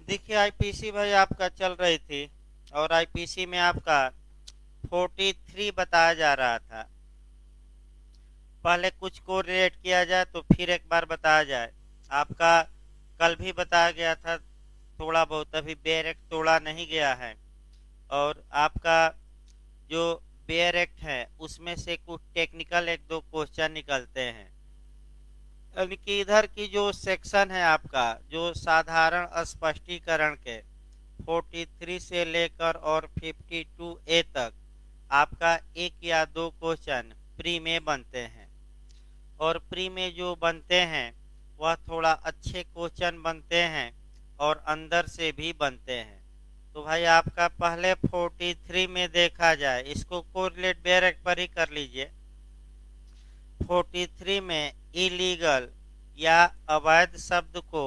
देखिए आईपीसी भाई आपका चल रही थी और आईपीसी में आपका 43 बताया जा रहा था। पहले कुछ को रिलेट किया जाए तो फिर एक बार बताया जाए। आपका कल भी बताया गया था थोड़ा बहुत, अभी बेयर एक्ट तोड़ा नहीं गया है। और आपका जो बेयर एक्ट है उसमें से कुछ टेक्निकल एक दो क्वेश्चन निकलते हैं। यानी कि इधर की जो सेक्शन है आपका जो साधारण स्पष्टीकरण के 43 से लेकर और 52A तक आपका एक या दो क्वेश्चन प्री में बनते हैं। और प्री में जो बनते हैं वह थोड़ा अच्छे क्वेश्चन बनते हैं और अंदर से भी बनते हैं। तो भाई आपका पहले 43 में देखा जाए, इसको कोरिलेट डायरेक्ट पर ही कर लीजिए। 43 में इलीगल या अवैध शब्द को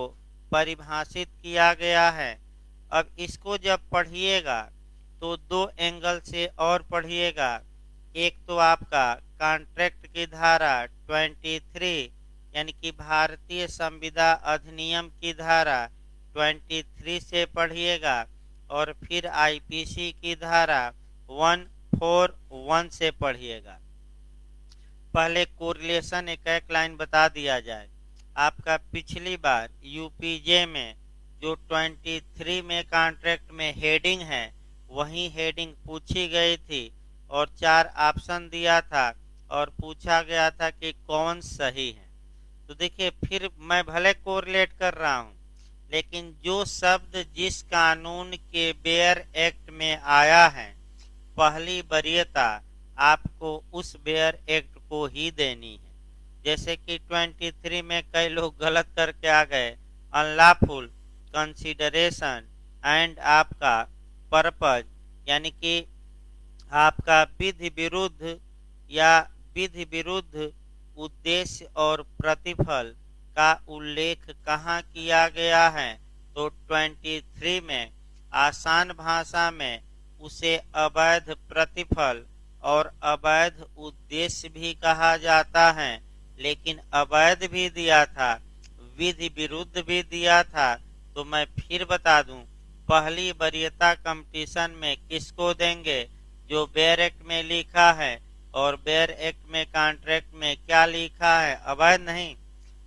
परिभाषित किया गया है। अब इसको जब पढ़िएगा तो दो एंगल से और पढ़िएगा। एक तो आपका कॉन्ट्रैक्ट की धारा 23 यानी कि भारतीय संविदा अधिनियम की धारा 23 से पढ़िएगा और फिर आईपीसी की धारा 141 से पढ़िएगा। पहले कोरिलेशन एक एक लाइन बता दिया जाए। आपका पिछली बार यूपीजे में जो 23 में कॉन्ट्रैक्ट में हेडिंग है वही हेडिंग पूछी गई थी और 4 ऑप्शन दिया था और पूछा गया था कि कौन सही है। तो देखिए फिर मैं भले कोरिलेट कर रहा हूँ, लेकिन जो शब्द जिस कानून के बेयर एक्ट में आया है पहली वरीयता आपको उस बेयर एक्ट को ही देनी है। जैसे कि 23 में कई लोग गलत करके आ गए, अनलॉफुल कंसीडरेशन एंड आपका पर्पज, यानी कि आपका विधि विरुद्ध या विधि विरुद्ध उद्देश्य और प्रतिफल का उल्लेख कहाँ किया गया है। तो 23 में आसान भाषा में उसे अवैध प्रतिफल और अवैध उद्देश्य भी कहा जाता है। लेकिन अवैध भी दिया था, विधि विरुद्ध भी दिया था। तो मैं फिर बता दूं, पहली वरीयता कंपटीशन में किसको देंगे? जो बेयर एक्ट में लिखा है। और बेयर एक्ट में कॉन्ट्रैक्ट में क्या लिखा है? अवैध नहीं,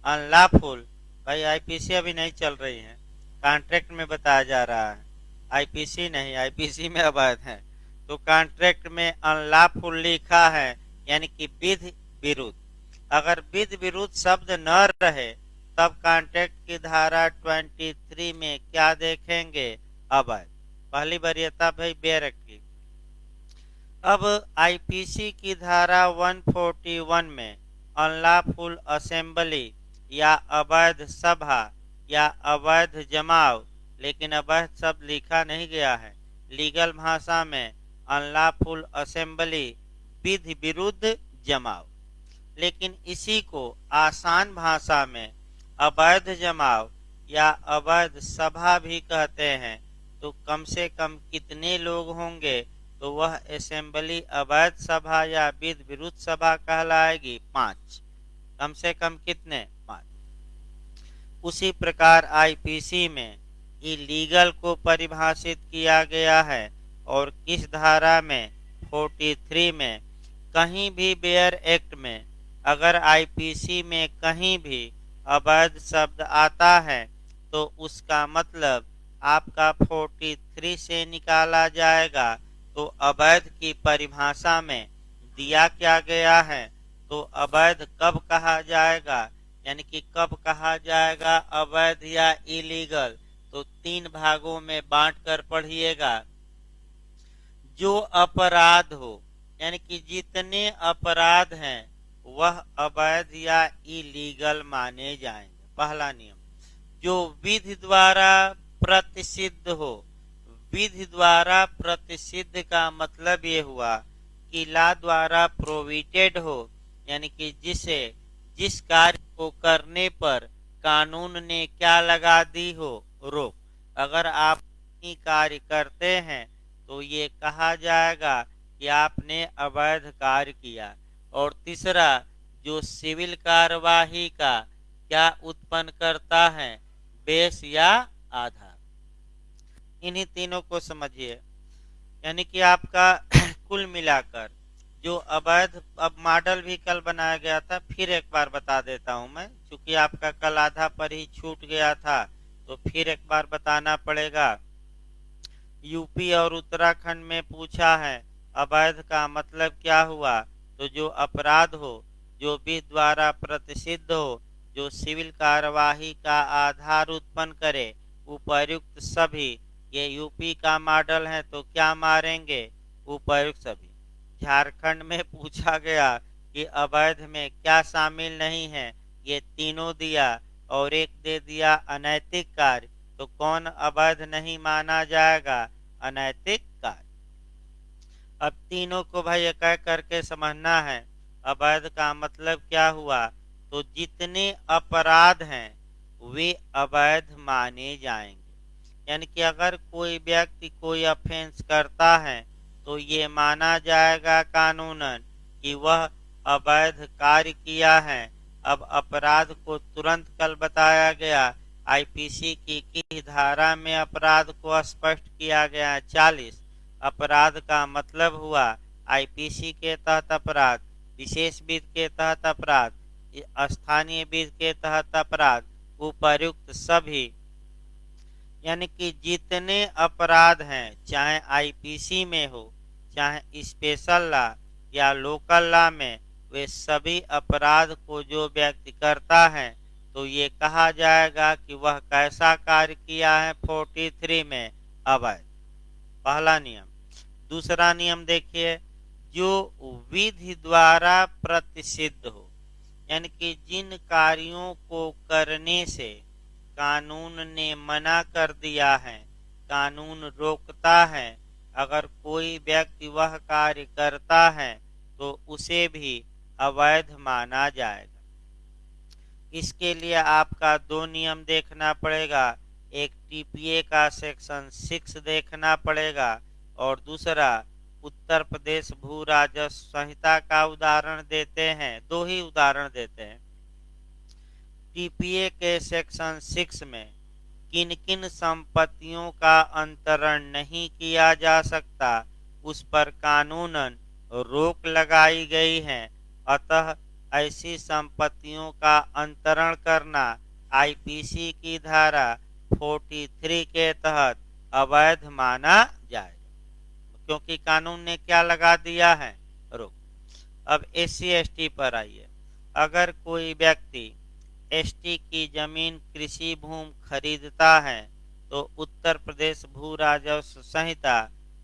अनलॉफुल। भाई आईपीसी अभी नहीं चल रही है, कॉन्ट्रैक्ट में बताया जा रहा है, आईपीसी नहीं, आईपीसी में अवैध है। तो कॉन्ट्रैक्ट में अनलॉफुल लिखा है यानी कि विधि विरुद्ध। अगर विधि विरुद्ध शब्द न रहे तब कॉन्ट्रैक्ट की धारा 23 में क्या देखेंगे? अवैध। पहली वरीयता भाई बेयर एक्ट की। अब आईपीसी की धारा 141 में अनलॉफुल असेंबली या अवैध सभा या अवैध जमाव, लेकिन अवैध शब्द लिखा नहीं गया है। लीगल भाषा में अनलॉफुल असेंबली विधि विरुद्ध जमाव, लेकिन इसी को आसान भाषा में अवैध जमाव या अवैध सभा भी कहते हैं। तो कम से कम कितने लोग होंगे? तो वह असेंबली अवैध सभा या विधि विरुद्ध सभा कहलाएगी? 5। कम से कम कितने? 5। उसी प्रकार आईपीसी में इलीगल को परिभाषित किया गया है और किस धारा में? 43 में। कहीं भी बेयर एक्ट में अगर आईपीसी में कहीं भी अवैध शब्द आता है तो उसका मतलब आपका 43 से निकाला जाएगा। तो अवैध की परिभाषा में दिया क्या गया है? तो अवैध कब कहा जाएगा, यानी कि कब कहा जाएगा अवैध या इलीगल? तो 3 भागों में बांट कर पढ़िएगा। जो अपराध हो, यानी कि जितने अपराध हैं वह अवैध या इलीगल माने जाएंगे। पहला नियम। जो विधि द्वारा प्रतिषिद्ध हो। विधि द्वारा प्रतिषिद्ध का मतलब ये हुआ कि ला द्वारा प्रोविटेड हो, यानी कि जिस कार्य को करने पर कानून ने क्या लगा दी हो? रोक। अगर आप कार्य करते हैं तो ये कहा जाएगा कि आपने अवैध कार्य किया। और तीसरा, जो सिविल कार्यवाही का क्या उत्पन्न करता है? बेस या आधार। इन्हीं तीनों को समझिए। यानी कि आपका कुल मिलाकर जो अवैध, अब मॉडल भी कल बनाया गया था, फिर एक बार बता देता हूं मैं, क्योंकि आपका कल आधा पर ही छूट गया था तो फिर एक बार बताना पड़ेगा। यूपी और उत्तराखंड में पूछा है अवैध का मतलब क्या हुआ, तो जो अपराध हो, जो विधि द्वारा प्रतिषिद्ध हो, जो सिविल कार्यवाही का आधार उत्पन्न करे, उपर्युक्त सभी। ये यूपी का मॉडल है तो क्या मारेंगे, उपर्युक्त सभी। झारखंड में पूछा गया कि अवैध में क्या शामिल नहीं है, ये तीनों दिया और एक दे दिया अनैतिक कार्य, तो कौन अवैध नहीं माना जाएगा, अनैतिक कार्य। अब तीनों को भाई एक एक करके समझना है। अवैध का मतलब क्या हुआ, तो जितने अपराध हैं वे अवैध माने जाएंगे। यानी कि अगर कोई व्यक्ति कोई ऑफेंस करता है तो ये माना जाएगा कानूनन कि वह अवैध कार्य किया है। अब अपराध को तुरंत कल बताया गया, आईपीसी की धारा में अपराध को स्पष्ट किया गया है 40। अपराध का मतलब हुआ आईपीसी के तहत अपराध, विशेष विधि के तहत अपराध, स्थानीय विधि के तहत अपराध, उपर्युक्त सभी। यानी कि जितने अपराध हैं, चाहे आईपीसी में हो, चाहे स्पेशल लॉ या लोकल लॉ में, वे सभी अपराध को जो व्यक्ति करता है तो ये कहा जाएगा कि वह कैसा कार्य किया है 43 में, अवैध। पहला नियम। दूसरा नियम देखिए, जो विधि द्वारा प्रतिषिद्ध हो, यानी कि जिन कार्यों को करने से कानून ने मना कर दिया है, कानून रोकता है, अगर कोई व्यक्ति वह कार्य करता है तो उसे भी अवैध माना जाएगा। इसके लिए आपका दो नियम देखना पड़ेगा, एक टीपीए का सेक्शन 6 देखना पड़ेगा और दूसरा उत्तर प्रदेश भू राजस्व संहिता का उदाहरण देते हैं, दो ही उदाहरण देते हैं। टीपीए के सेक्शन 6 में किन किन संपत्तियों का अंतरण नहीं किया जा सकता उस पर कानूनन रोक लगाई गई है। अतः ऐसी संपत्तियों का अंतरण करना आईपीसी की धारा 43 के तहत अवैध माना जाएगा, क्योंकि कानून ने क्या लगा दिया है, रोक। अब एससी एसटी पर आइए। अगर कोई व्यक्ति एसटी की जमीन कृषि भूमि खरीदता है तो उत्तर प्रदेश भू राजस्व संहिता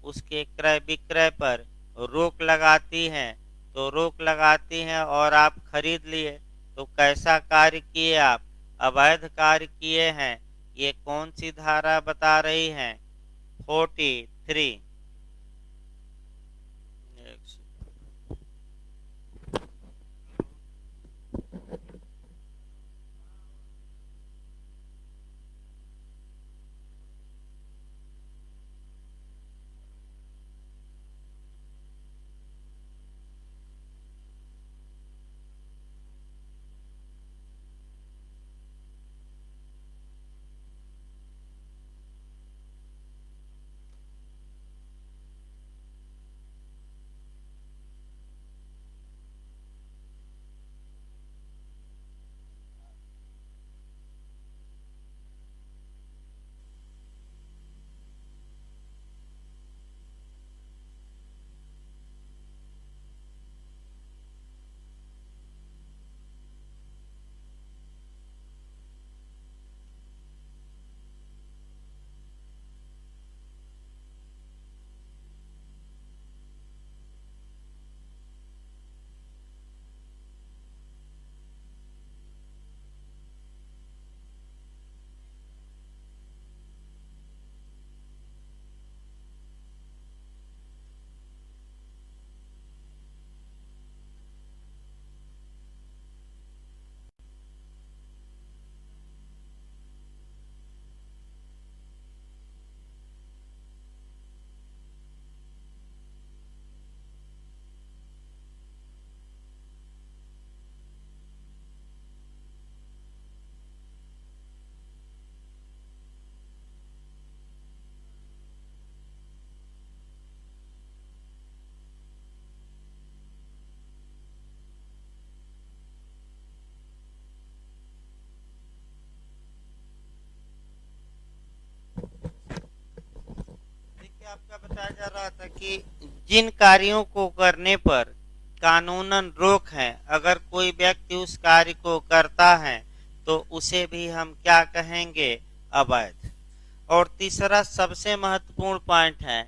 उसके क्रय विक्रय पर रोक लगाती है। तो रोक लगाती है और आप खरीद लिए तो कैसा कार्य किए, आप अवैध कार्य किए हैं। ये कौन सी धारा बता रही है, 43। बताया जा रहा था कि जिन कार्यों को करने पर कानूनन रोक है, अगर कोई व्यक्ति उस कार्य को करता है तो उसे भी हम क्या कहेंगे, अवैध। और तीसरा सबसे महत्वपूर्ण पॉइंट है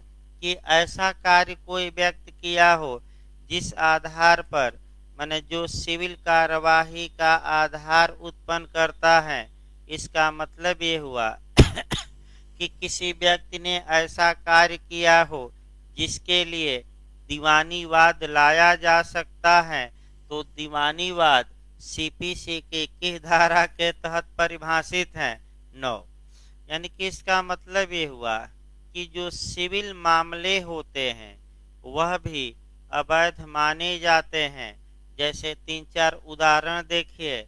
कि ऐसा कार्य कोई व्यक्ति किया हो जिस आधार पर माने जो सिविल कार्यवाही का आधार उत्पन्न करता है। इसका मतलब ये हुआ कि किसी व्यक्ति ने ऐसा कार्य किया हो जिसके लिए दीवानी वाद लाया जा सकता है, तो दीवानी वाद सीपीसी के किस धारा के तहत परिभाषित है, 9। यानी कि इसका मतलब ये हुआ कि जो सिविल मामले होते हैं वह भी अवैध माने जाते हैं। जैसे 3-4 उदाहरण देखिए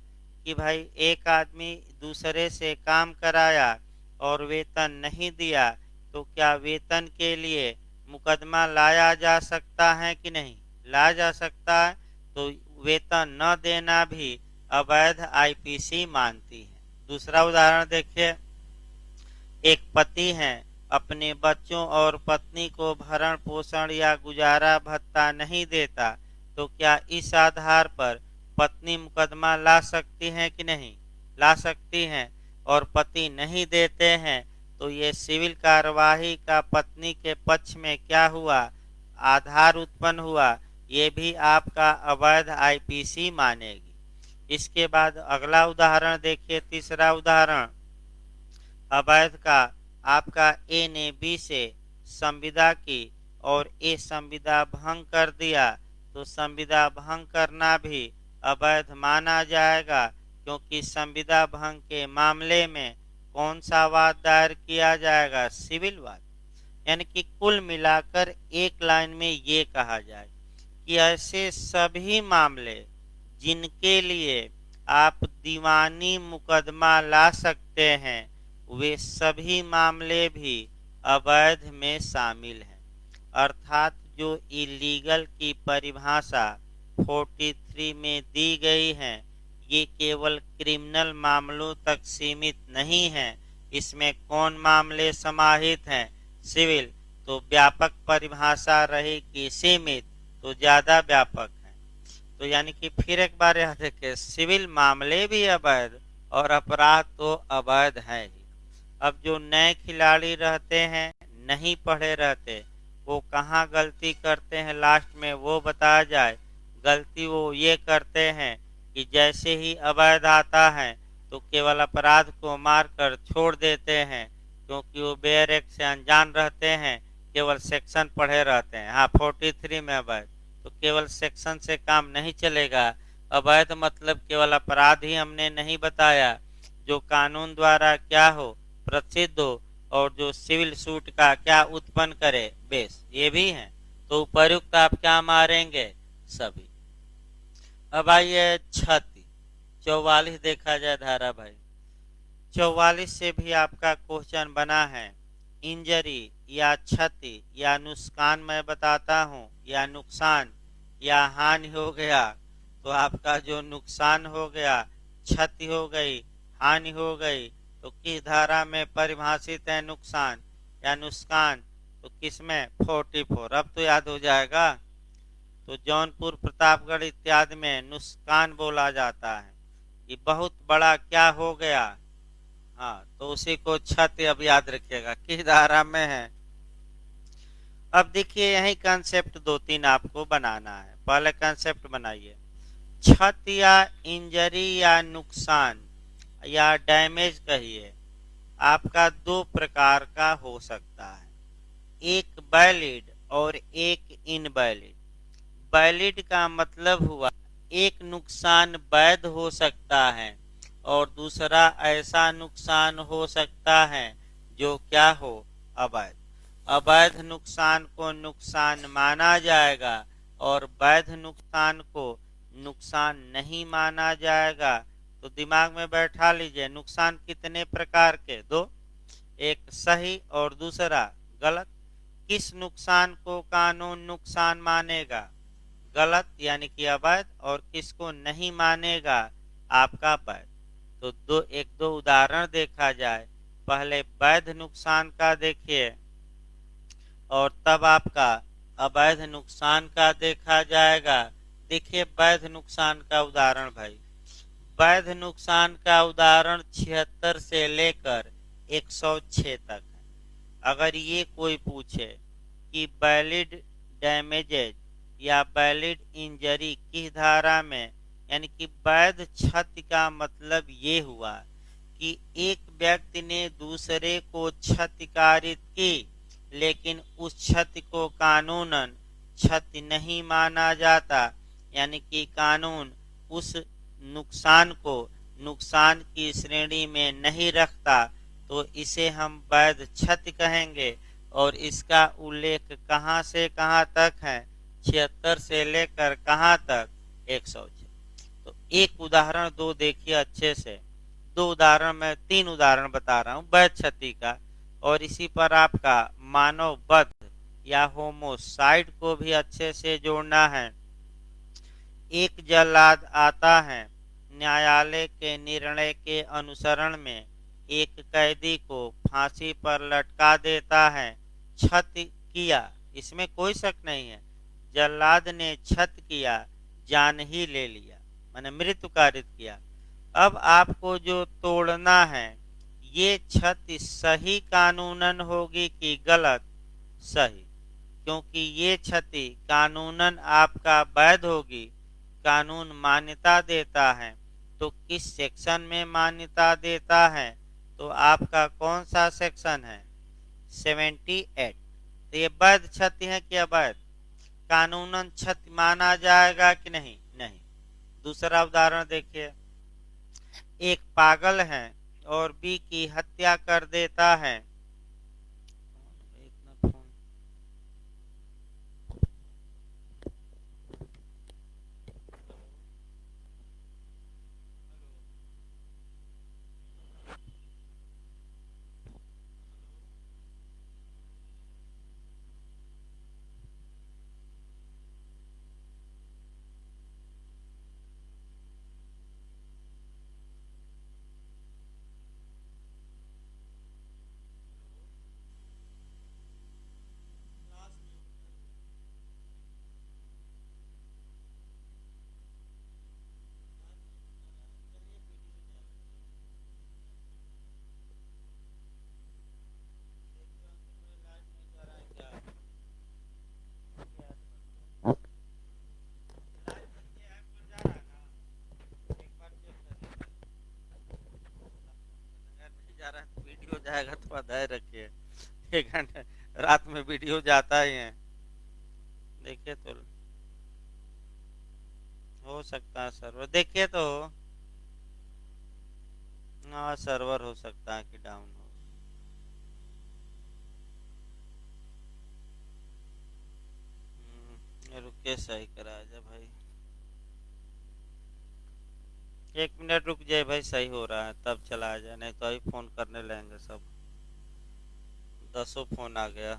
कि भाई एक आदमी दूसरे से काम कराया और वेतन नहीं दिया, तो क्या वेतन के लिए मुकदमा लाया जा सकता है कि नहीं, लाया जा सकता है। तो वेतन न देना भी अवैध आईपीसी मानती है। दूसरा उदाहरण देखिए, एक पति है, अपने बच्चों और पत्नी को भरण पोषण या गुजारा भत्ता नहीं देता, तो क्या इस आधार पर पत्नी मुकदमा ला सकती है कि नहीं, ला सकती हैं। और पति नहीं देते हैं तो ये सिविल कार्यवाही का पत्नी के पक्ष में क्या हुआ, आधार उत्पन्न हुआ, ये भी आपका अवैध आईपीसी मानेगी। इसके बाद अगला उदाहरण देखिए, तीसरा उदाहरण, अवैध का आपका ए ने बी से संविदा की और ए संविदा भंग कर दिया, तो संविदा भंग करना भी अवैध माना जाएगा, क्योंकि संविदा भंग के मामले में कौन सा वाद दायर किया जाएगा, सिविल वाद। यानी कि कुल मिलाकर एक लाइन में ये कहा जाए कि ऐसे सभी मामले जिनके लिए आप दीवानी मुकदमा ला सकते हैं, वे सभी मामले भी अवैध में शामिल हैं। अर्थात जो इलीगल की परिभाषा 43 में दी गई है, ये केवल क्रिमिनल मामलों तक सीमित नहीं है। इसमें कौन मामले समाहित हैं, सिविल, तो व्यापक परिभाषा रहेगी, सीमित तो ज्यादा व्यापक है। तो यानी कि फिर एक बार यह देखें, सिविल मामले भी अवैध और अपराध तो अवैध है ही। अब जो नए खिलाड़ी रहते हैं, नहीं पढ़े रहते, वो कहाँ गलती करते हैं लास्ट में वो बताया जाए। गलती वो ये करते हैं कि जैसे ही अवैध आता है तो केवल अपराध को मारकर छोड़ देते हैं, क्योंकि वो बेयर एक्ट से अनजान रहते हैं, केवल सेक्शन पढ़े रहते हैं। हाँ, 43 में अवैध, तो केवल सेक्शन से काम नहीं चलेगा। अवैध मतलब केवल अपराध ही हमने नहीं बताया, जो कानून द्वारा क्या हो, प्रसिद्ध हो, और जो सिविल सूट का क्या उत्पन्न करे, बेस, ये भी है। तो उपयुक्त आप क्या मारेंगे, सभी। अब आइए 44 देखा जाए धारा भाई। 44 से भी आपका क्वेश्चन बना है, इंजरी या क्षति या नुकसान मैं बताता हूँ, या नुकसान या हानि हो गया, तो आपका जो नुकसान हो गया, क्षति हो गई, हानि हो गई, तो किस धारा में परिभाषित है नुकसान या नुकसान, तो किसमें, 44। अब तो याद हो जाएगा। तो जौनपुर, प्रतापगढ़ इत्यादि में नुकसान बोला जाता है कि बहुत बड़ा क्या हो गया। हाँ, तो उसी को क्षति अब याद रखिएगा किस धारा में है। अब देखिए यही कंसेप्ट 2-3 आपको बनाना है। पहले कंसेप्ट बनाइए, क्षति या इंजरी या नुकसान या डैमेज कहिए, आपका 2 प्रकार का हो सकता है, एक वैलिड और एक इनवैलिड। वैलिड का मतलब हुआ एक नुकसान वैध हो सकता है और दूसरा ऐसा नुकसान हो सकता है जो क्या हो, अवैध। अवैध नुकसान को नुकसान माना जाएगा और वैध नुकसान को नुकसान नहीं माना जाएगा। तो दिमाग में बैठा लीजिए, नुकसान कितने प्रकार के, 2, एक सही और दूसरा गलत। किस नुकसान को कानून नुकसान मानेगा, गलत यानी कि अवैध, और किसको नहीं मानेगा, आपका वैध। तो एक दो उदाहरण देखा जाए। पहले वैध नुकसान का देखिए, और तब आपका अवैध नुकसान का देखा जाएगा। देखिए वैध नुकसान का उदाहरण भाई, वैध नुकसान का उदाहरण 76 से लेकर 106 तक है। अगर ये कोई पूछे कि वैलिड डैमेजेज या वैलिड इंजरी किस धारा में, यानी कि वैध क्षति का मतलब ये हुआ कि एक व्यक्ति ने दूसरे को क्षतिकारित की, लेकिन उस क्षति को कानूनन क्षति नहीं माना जाता, यानी कि कानून उस नुकसान को नुकसान की श्रेणी में नहीं रखता, तो इसे हम वैध क्षति कहेंगे। और इसका उल्लेख कहाँ से कहाँ तक है, 76 से लेकर कहाँ तक, 106। तो एक उदाहरण दो देखिए अच्छे से, दो उदाहरण मैं 3 उदाहरण बता रहा हूँ वैध क्षति का, और इसी पर आपका मानव वध या होमोसाइड को भी अच्छे से जोड़ना है। एक जल्लाद आता है, न्यायालय के निर्णय के अनुसरण में एक कैदी को फांसी पर लटका देता है। क्षति किया, इसमें कोई शक नहीं है, जल्लाद ने क्षति किया, जान ही ले लिया, माने मृत्यु कारित किया। अब आपको जो तोड़ना है, ये क्षति सही कानूनन होगी कि गलत, सही, क्योंकि ये क्षति कानूनन आपका वैध होगी, कानून मान्यता देता है। तो किस सेक्शन में मान्यता देता है, तो आपका कौन सा सेक्शन है, 78। तो ये वैध क्षति है कि अवैध, कानूनन क्षति माना जाएगा कि नहीं, नहीं। दूसरा उदाहरण देखिए, एक पागल है और बी की हत्या कर देता है। वीडियो जाएगा तो धैर्य रखिए, 1 घंटे रात में वीडियो जाता ही है। देखिए तो हो सकता है सर्वर, देखिए तो हाँ सर्वर हो सकता है कि डाउन हो। रुके सही करा जा भाई, 1 मिनट रुक जाए भाई, सही हो रहा है तब चला जाए, नहीं तो अभी फोन करने लगेंगे सब, 10 फोन आ गया।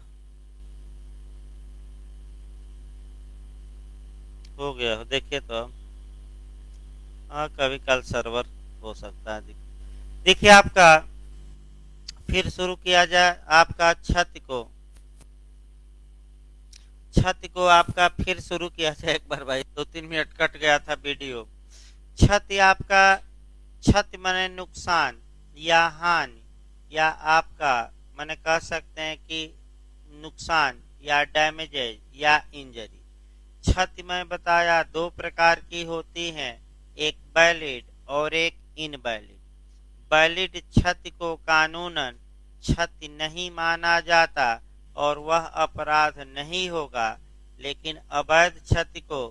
हो गया, देखिए तो हाँ कभी कल सर्वर हो सकता है। देखिए आपका फिर शुरू किया जाए, आपका छत को आपका फिर शुरू किया जाए एक बार भाई, 2-3 मिनट कट गया था वीडियो। क्षति आपका, क्षति माने नुकसान या हानि, या आपका माने कह सकते हैं कि नुकसान या डैमेजेज या इंजरी। क्षति मैं बताया 2 प्रकार की होती हैं, एक वैलिड और एक इनवैलिड। वैलिड क्षति को कानूनन क्षति नहीं माना जाता और वह अपराध नहीं होगा, लेकिन अवैध क्षति को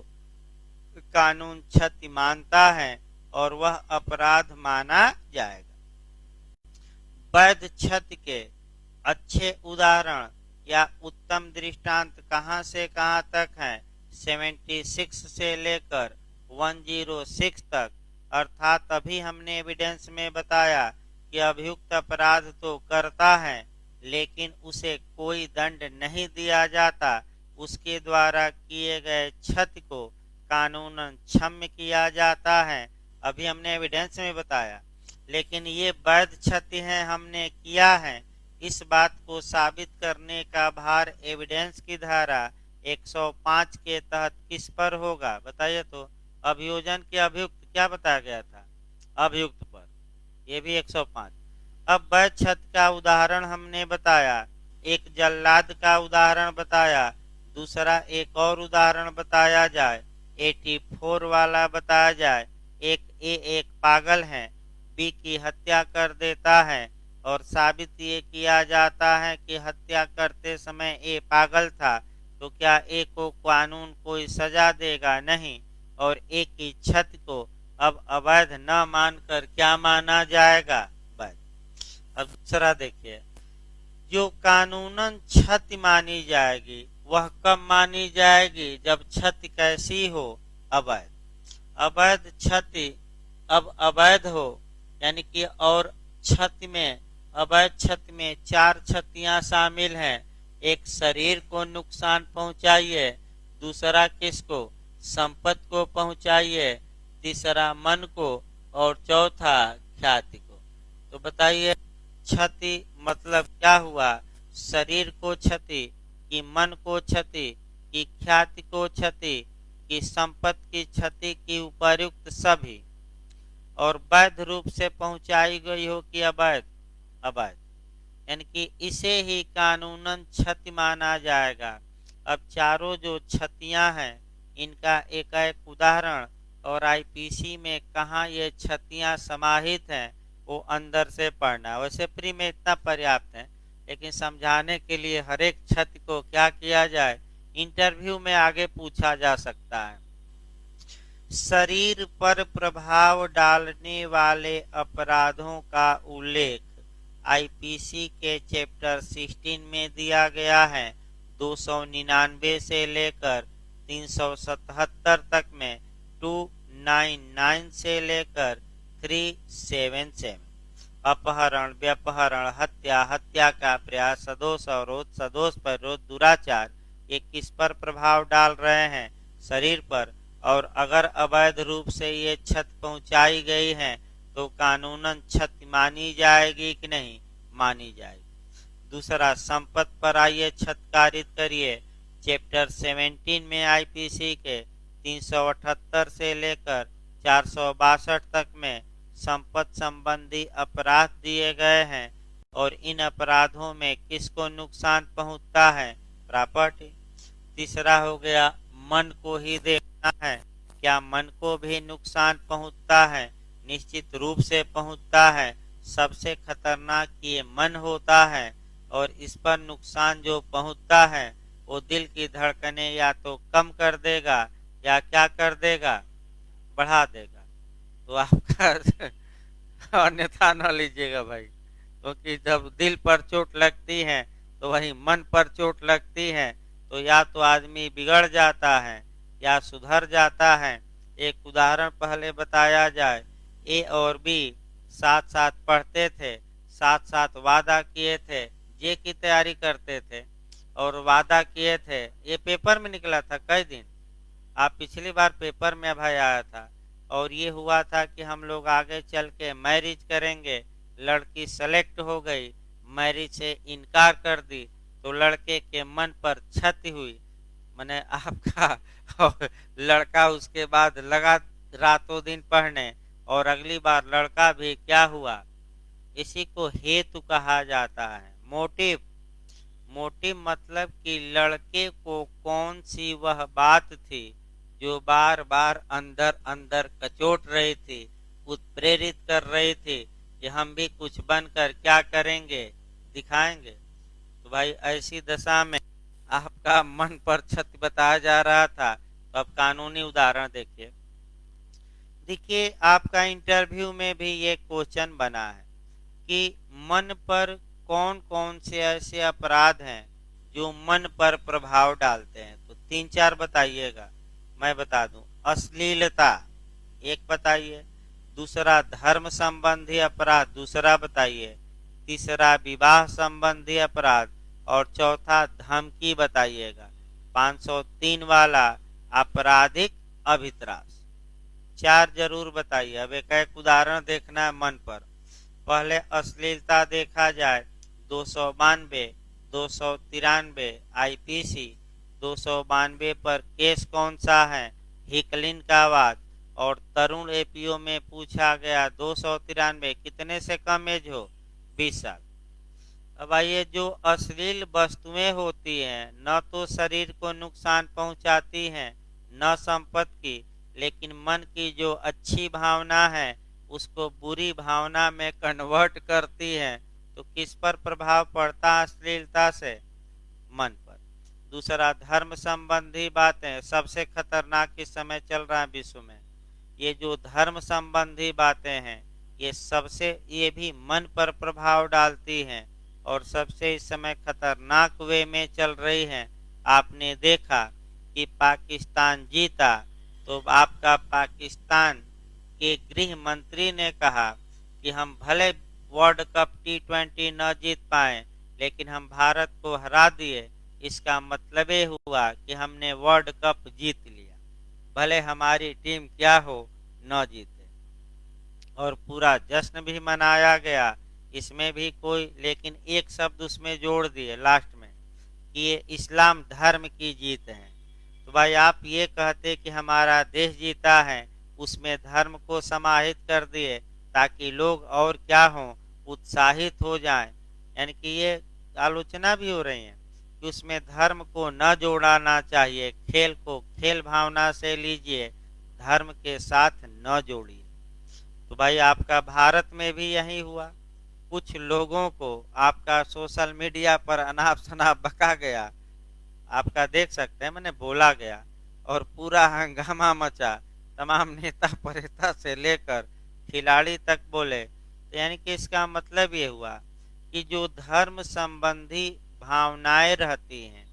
कानून क्षति मानता है और वह अपराध माना जाएगा। वैध क्षति के अच्छे उदाहरण या उत्तम दृष्टांत कहां से कहां तक हैं, 76 से लेकर 106 तक। अर्थात अभी हमने एविडेंस में बताया कि अभियुक्त अपराध तो करता है, लेकिन उसे कोई दंड नहीं दिया जाता, उसके द्वारा किए गए क्षति को कानूनन क्षम्य किया जाता है। अभी हमने एविडेंस में बताया, लेकिन ये वैध क्षति है, हमने किया है, इस बात को साबित करने का भार एविडेंस की धारा 105 के तहत किस पर होगा? बताइए तो। अभियोजन के अभियुक्त क्या बताया गया था? अभियुक्त पर। ये भी 105। अब वैध छत का उदाहरण हमने बताया, एक जल्लाद का उदाहरण बताया, दूसरा एक और उदाहरण बताया जाए, 84 वाला बताया जाए। एक पागल है, बी की हत्या कर देता है और साबित ये किया जाता है कि हत्या करते समय ए पागल था, तो क्या ए को कानून कोई सजा देगा? नहीं। और ए की छत को अब अवैध न मानकर क्या माना जाएगा? वैध। अब दूसरा देखिए, जो कानूनन छत मानी जाएगी वह कब मानी जाएगी? जब छत कैसी हो? अवैध। अवैध क्षति अब अवैध हो, यानी कि और क्षति में, अवैध क्षति में 4 क्षतियां शामिल हैं। एक शरीर को नुकसान पहुंचाइए, दूसरा किसको? संपत्ति को पहुंचाइए, तीसरा मन को, और चौथा ख्याति को। तो बताइए क्षति मतलब क्या हुआ? शरीर को क्षति, कि मन को क्षति, कि ख्याति को क्षति, कि संपत्ति की क्षति, की उपर्युक्त सभी? और वैध रूप से पहुंचाई गई हो कि अवैध? अवैध, यानी कि इसे ही कानूनन क्षति माना जाएगा। अब चारों जो क्षतियां हैं इनका एक एक उदाहरण और आईपीसी में कहा ये क्षतियां समाहित हैं वो अंदर से पढ़ना। वैसे प्री में इतना पर्याप्त है, लेकिन समझाने के लिए हर एक क्षति को क्या किया जाए, इंटरव्यू में आगे पूछा जा सकता है। शरीर पर प्रभाव डालने वाले अपराधों का उल्लेख आईपीसी के चैप्टर 16 में दिया गया है। 299 से लेकर 377 तक में, 299 से लेकर 377। अपहरण, व्यपहरण, हत्या, हत्या का प्रयास, सदोष अवरोध, सदोष प्ररोध, दुराचार, ये किस पर प्रभाव डाल रहे हैं? शरीर पर। और अगर अवैध रूप से ये क्षत पहुंचाई गई है तो कानूनन क्षति मानी जाएगी कि नहीं? मानी जाएगी। दूसरा, संपत्ति पर आइए क्षत कारित करिए। चैप्टर 17 में आईपीसी के 378 से लेकर 462 तक में संपत्ति संबंधी अपराध दिए गए हैं और इन अपराधों में किसको नुकसान पहुंचता है? प्रॉपर्टी। तीसरा हो गया, मन को ही देखना है, क्या मन को भी नुकसान पहुंचता है? निश्चित रूप से पहुंचता है। सबसे खतरनाक ये मन होता है और इस पर नुकसान जो पहुंचता है वो दिल की धड़कनें या तो कम कर देगा या क्या कर देगा? बढ़ा देगा। तो आपका अन्यथा न लीजिएगा भाई, क्योंकि जब दिल पर चोट लगती है तो वही मन पर चोट लगती है, तो या तो आदमी बिगड़ जाता है या सुधर जाता है। एक उदाहरण पहले बताया जाए। ए और बी साथ साथ पढ़ते थे, साथ साथ वादा किए थे, जे की तैयारी करते थे और वादा किए थे। ये पेपर में निकला था कई दिन, आप पिछली बार पेपर में भाई आया था। और ये हुआ था कि हम लोग आगे चल के मैरिज करेंगे। लड़की सेलेक्ट हो गई, मैरिज से इनकार कर दी, तो लड़के के मन पर क्षति हुई। मैंने आपका और लड़का उसके बाद लगा रातों दिन पढ़ने, और अगली बार लड़का भी क्या हुआ? इसी को हेतु कहा जाता है, मोटिव। मोटिव मतलब कि लड़के को कौन सी वह बात थी जो बार बार अंदर अंदर कचोट रही थी, उत्प्रेरित कर रही थी कि हम भी कुछ बनकर क्या करेंगे, दिखाएंगे। तो भाई ऐसी दशा में आपका मन पर क्षति बताया जा रहा था। तो अब कानूनी उदाहरण देखिए। देखिए आपका इंटरव्यू में भी ये क्वेश्चन बना है कि मन पर कौन कौन से ऐसे अपराध हैं जो मन पर प्रभाव डालते हैं। तो 3-4 बताइएगा, मैं बता दूं। अश्लीलता एक बताइए, दूसरा धर्म संबंधी अपराध दूसरा बताइए, तीसरा विवाह संबंधी अपराध, और चौथा धमकी बताइएगा। 503 वाला आपराधिक अभित्रास। 4 जरूर बताइए। अब एक एक उदाहरण देखना है मन पर। पहले अश्लीलता देखा जाए। 292, 293 आईपीसी, 292 पर केस कौन सा है, हिकलिन का वाद। और तरुण एपीओ में पूछा गया 293 कितने से कम एज हो, 20 साल। अब आइए, जो अश्लील वस्तुएं होती हैं न तो शरीर को नुकसान पहुंचाती हैं न संपत्ति की, लेकिन मन की जो अच्छी भावना है उसको बुरी भावना में कन्वर्ट करती है। तो किस पर प्रभाव पड़ता है अश्लीलता से, मन पर। दूसरा, धर्म संबंधी बातें सबसे खतरनाक इस समय चल रहा है विश्व में। ये जो धर्म संबंधी बातें हैं ये भी मन पर प्रभाव डालती हैं और सबसे इस समय खतरनाक वे में चल रही हैं। आपने देखा कि पाकिस्तान जीता तो आपका पाकिस्तान के गृह मंत्री ने कहा कि हम भले वर्ल्ड कप T20 न जीत पाए लेकिन हम भारत को हरा दिए, इसका मतलब ये हुआ कि हमने वर्ल्ड कप जीत लिया, भले हमारी टीम क्या हो न जीते। और पूरा जश्न भी मनाया गया, इसमें भी कोई, लेकिन एक शब्द उसमें जोड़ दिए लास्ट में कि ये इस्लाम धर्म की जीत है। तो भाई आप ये कहते कि हमारा देश जीता है, उसमें धर्म को समाहित कर दिए ताकि लोग और क्या हों, उत्साहित हो जाएं। यानी कि ये आलोचना भी हो रही है कि उसमें धर्म को न जोड़ना चाहिए, खेल को खेल भावना से लीजिए, धर्म के साथ न जोड़िए। तो भाई आपका भारत में भी यही हुआ, कुछ लोगों को आपका सोशल मीडिया पर अनाप शनाप बका गया, आपका देख सकते हैं, मैंने बोला गया और पूरा हंगामा मचा, तमाम नेता प्रेता से लेकर खिलाड़ी तक बोले। तो यानी कि इसका मतलब ये हुआ कि जो धर्म संबंधी भावनाएं रहती हैं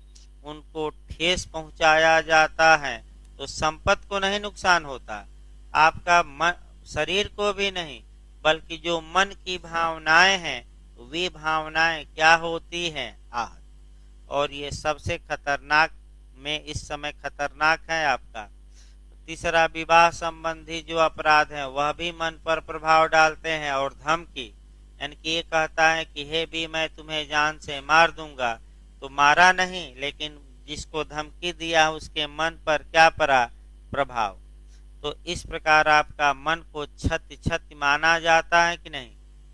उनको ठेस पहुंचाया जाता है तो संपत्ति को नहीं नुकसान होता, आपका मन शरीर को भी नहीं, बल्कि जो मन की भावनाएं हैं वे भावनाएं क्या होती हैं, आहत। और ये सबसे खतरनाक में इस समय खतरनाक है आपका। तीसरा, विवाह संबंधी जो अपराध है वह भी मन पर प्रभाव डालते हैं। और धमकी, यानी कि ये कहता है कि हे भी मैं तुम्हें जान से मार दूंगा, तो मारा नहीं लेकिन जिसको धमकी दिया उसके मन पर क्या पड़ा, प्रभाव। तो इस प्रकार आपका मन को क्षति क्षति माना जाता है कि नहीं,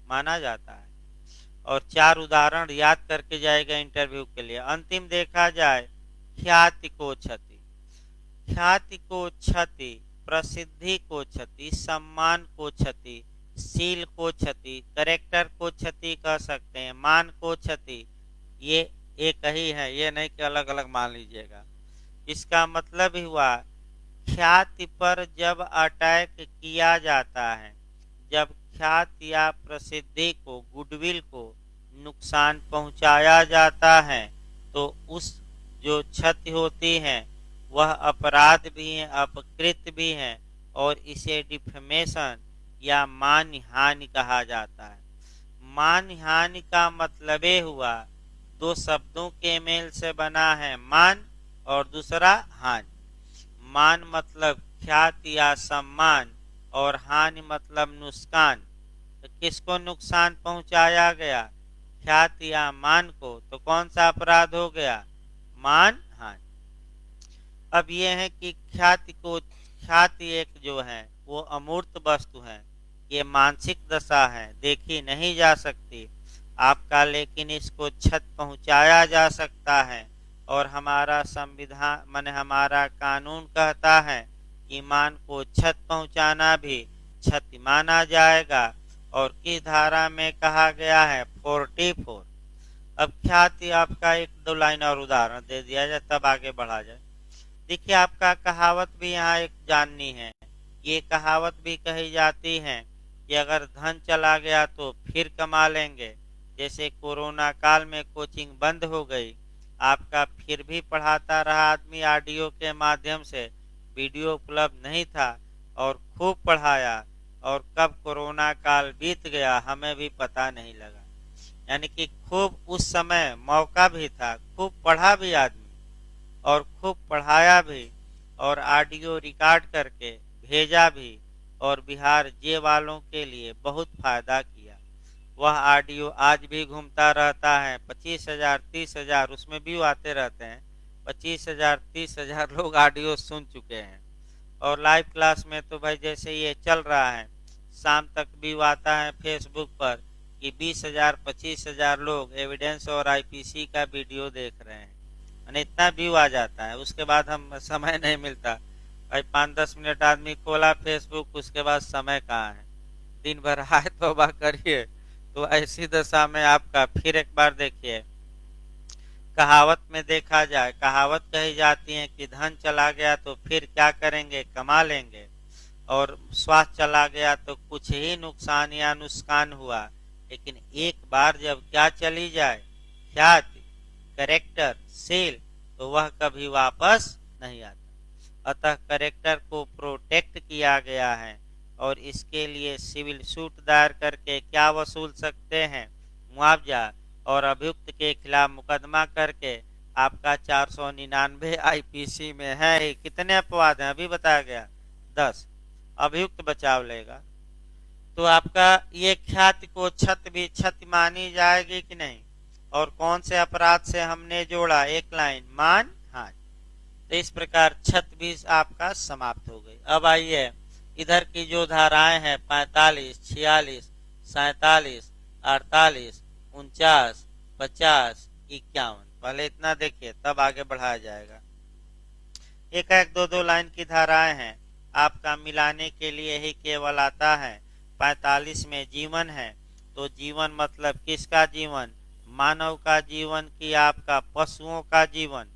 माना जाता है। और 4 उदाहरण याद करके जाएगा इंटरव्यू के लिए। अंतिम देखा जाए, ख्याति को क्षति, ख्याति को क्षति, प्रसिद्धि को क्षति, सम्मान को क्षति, शील को क्षति, कैरेक्टर को क्षति कह सकते हैं, मान को क्षति। ये एक ही है, ये नहीं कि अलग अलग मान लीजिएगा। इसका मतलब ही हुआ ख्याति पर जब अटैक किया जाता है, जब ख्याति या प्रसिद्धि को, गुडविल को नुकसान पहुंचाया जाता है तो उस जो क्षति होती है वह अपराध भी है, अपकृत भी है और इसे डिफेमेशन या मानहानि कहा जाता है। मानहानि का मतलब ये हुआ, 2 शब्दों के मेल से बना है, मान और दूसरा हानि। मान मतलब ख्याति या सम्मान और हानि मतलब नुकसान। तो किसको नुकसान पहुंचाया गया, ख्याति या मान को, तो कौन सा अपराध हो गया, मान हानि। अब यह है कि ख्याति एक जो है वो अमूर्त वस्तु है, ये मानसिक दशा है, देखी नहीं जा सकती आपका, लेकिन इसको क्षत पहुंचाया जा सकता है। और हमारा संविधान माने हमारा कानून कहता है कि मान को क्षत पहुंचाना भी क्षति माना जाएगा। और किस धारा में कहा गया है, 44। अब ख्याति आपका 1-2 लाइन और उदाहरण दे दिया जाए तब आगे बढ़ा जाए। देखिए आपका कहावत भी यहाँ एक जाननी है, ये कहावत भी कही जाती है कि अगर धन चला गया तो फिर कमा लेंगे। जैसे कोरोना काल में कोचिंग बंद हो गई, आपका फिर भी पढ़ाता रहा आदमी ऑडियो के माध्यम से, वीडियो उपलब्ध नहीं था और खूब पढ़ाया, और कब कोरोना काल बीत गया हमें भी पता नहीं लगा। यानी कि खूब उस समय मौका भी था, खूब पढ़ा भी आदमी और खूब पढ़ाया भी और ऑडियो रिकॉर्ड करके भेजा भी, और बिहार जे वालों के लिए बहुत फायदा किया। वह ऑडियो आज भी घूमता रहता है। 25,000 30,000 उसमें व्यू आते रहते हैं। 25,000 30,000 लोग ऑडियो सुन चुके हैं। और लाइव क्लास में तो भाई जैसे ये चल रहा है, शाम तक व्यू आता है फेसबुक पर कि 20,000 25,000 लोग एविडेंस और आईपीसी का वीडियो देख रहे हैं। यानी इतना व्यू आ जाता है, उसके बाद हम समय नहीं मिलता भाई। 5-10 मिनट आदमी खोला फेसबुक, उसके बाद समय कहाँ है, दिन भर आए तौबा करिए। तो ऐसी दशा में आपका फिर एक बार देखिए, कहावत में देखा जाए, कहावत कही जाती है कि धन चला गया तो फिर क्या करेंगे, कमा लेंगे। और स्वास्थ्य चला गया तो कुछ ही नुकसान या नुकसान हुआ। लेकिन एक बार जब क्या चली जाए, ख्याति, कैरेक्टर, सेल, तो वह कभी वापस नहीं आता। अतः कैरेक्टर को प्रोटेक्ट किया गया है और इसके लिए सिविल सूट दायर करके क्या वसूल सकते हैं, मुआवजा, और अभियुक्त के खिलाफ मुकदमा करके आपका 499 आईपीसी में है। कितने अपवाद हैं अभी बताया गया, 10। अभियुक्त बचाव लेगा तो आपका ये ख्याति को क्षति मानी जाएगी कि नहीं। और कौन से अपराध से हमने जोड़ा, एक लाइन मान हाँ। तो इस प्रकार क्षत भी आपका समाप्त हो गई। अब आइए इधर की जो धाराएं हैं 45, 46, 47, 48, 49, 50, 51, पहले इतना देखिए तब आगे बढ़ाया जाएगा। एक एक दो दो लाइन की धाराएं हैं, आपका मिलाने के लिए ही केवल आता है। 45 में जीवन है, तो जीवन मतलब किसका जीवन, मानव का जीवन की आपका पशुओं का जीवन,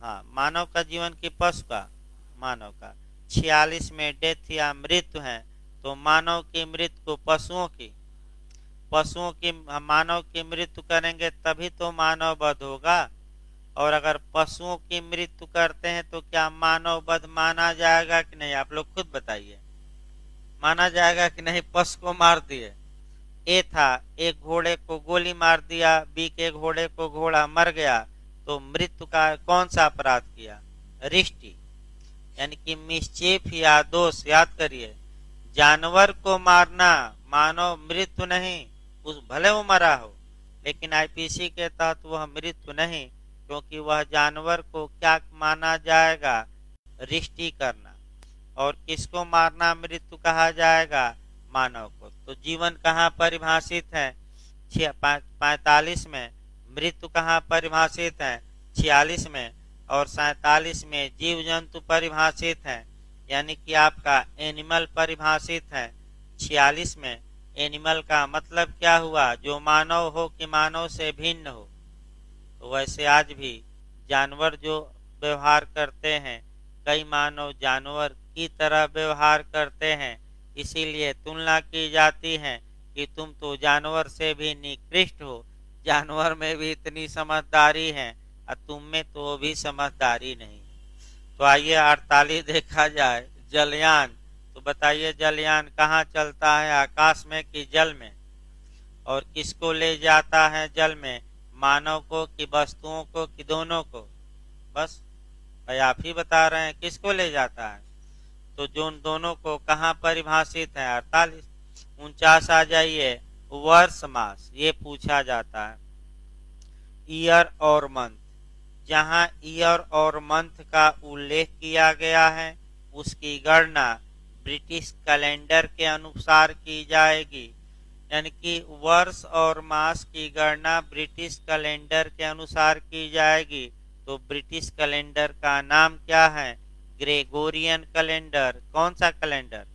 हाँ मानव का जीवन की पशु का, मानव का। 46 में डेथ या मृत्यु है, तो मानव की मृत्यु को पशुओं की, पशुओं की मानव की मृत्यु करेंगे तभी तो मानव वध होगा। और अगर पशुओं की मृत्यु करते हैं तो क्या मानव वध माना जाएगा कि नहीं, आप लोग खुद बताइए, माना जाएगा कि नहीं। पशु को मार दिए, ए था, एक घोड़े को गोली मार दिया, बी के घोड़े को घोड़ा मर गया, तो मृत्यु का कौन सा अपराध किया, रिष्टि, यानी कि मिसचीफ या दोष। याद करिए, जानवर को मारना मानव मृत्यु नहीं, उस भले वो मरा हो, लेकिन आईपीसी के तहत वह मृत्यु नहीं, क्योंकि वह जानवर को क्या माना जाएगा, रिष्टि करना। और किसको मारना मृत्यु कहा जाएगा, मानव को। तो जीवन कहाँ परिभाषित है, 45 में, मृत्यु कहाँ परिभाषित है, 46 में, और 47 में जीव जंतु परिभाषित है, यानी कि आपका एनिमल परिभाषित है। 46 में एनिमल का मतलब क्या हुआ, जो मानव हो कि मानव से भिन्न हो। तो वैसे आज भी जानवर जो व्यवहार करते हैं, कई मानव जानवर की तरह व्यवहार करते हैं, इसीलिए तुलना की जाती है कि तुम तो जानवर से भी निकृष्ट हो, जानवर में भी इतनी समझदारी है और तुम में तो भी समझदारी नहीं। तो आइए 48 देखा जाए, जलयान। तो बताइए जलयान कहाँ चलता है, आकाश में कि जल में, और किसको ले जाता है जल में, मानव को कि वस्तुओं को कि दोनों को, बस भाई आप ही बता रहे हैं किसको ले जाता है। तो जो दोनों को कहाँ परिभाषित है, 48। 49 आ जाइए, वर्ष मास, ये पूछा जाता है। ईयर और मंथ, जहाँ ईयर और मंथ का उल्लेख किया गया है उसकी गणना ब्रिटिश कैलेंडर के अनुसार की जाएगी, यानी कि वर्ष और मास की गणना ब्रिटिश कैलेंडर के अनुसार की जाएगी। तो ब्रिटिश कैलेंडर का नाम क्या है, ग्रेगोरियन कैलेंडर। कौन सा कैलेंडर,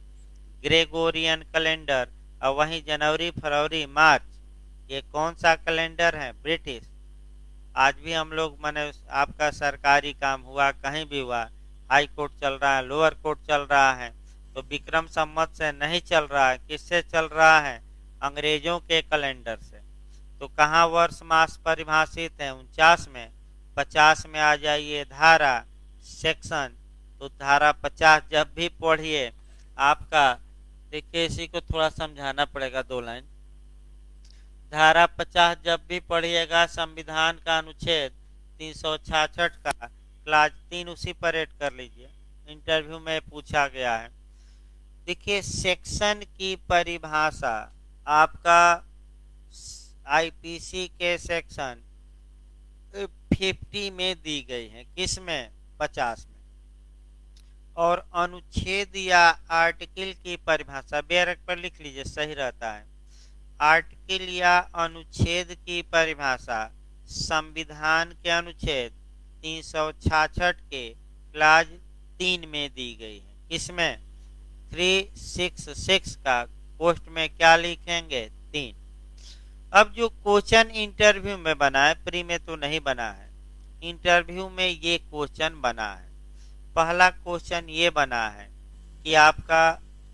ग्रेगोरियन कैलेंडर। और वहीं जनवरी फरवरी मार्च, ये कौन सा कैलेंडर है, ब्रिटिश। आज भी हम लोग माने आपका सरकारी काम हुआ, कहीं भी हुआ, हाई कोर्ट चल रहा है, लोअर कोर्ट चल रहा है, तो विक्रम संवत से नहीं चल रहा है, किससे चल रहा है, अंग्रेजों के कैलेंडर से। तो कहाँ वर्ष मास परिभाषित है, 49 में। 50 में आ जाइए, धारा सेक्शन। तो धारा 50 जब भी पढ़िए आपका, देखिए इसी को थोड़ा समझाना पड़ेगा, 2 लाइन। धारा 50 जब भी पढ़िएगा, संविधान का अनुच्छेद 366 का क्लास 3 उसी पर ऐड कर लीजिए, इंटरव्यू में पूछा गया है। देखिए सेक्शन की परिभाषा आपका आईपीसी के सेक्शन 50 में दी गई है, किस में? 50 में। और अनुच्छेद या आर्टिकल की परिभाषा बेरक पर लिख लीजिए, सही रहता है। आर्टिकल या अनुच्छेद की परिभाषा संविधान के अनुच्छेद 366 के क्लाज 3 में दी गई है। किसमें? 366 का पोस्ट में क्या लिखेंगे? 3। अब जो क्वेश्चन इंटरव्यू में बना है, प्री में तो नहीं बना है, इंटरव्यू में ये क्वेश्चन बना है। पहला क्वेश्चन ये बना है कि आपका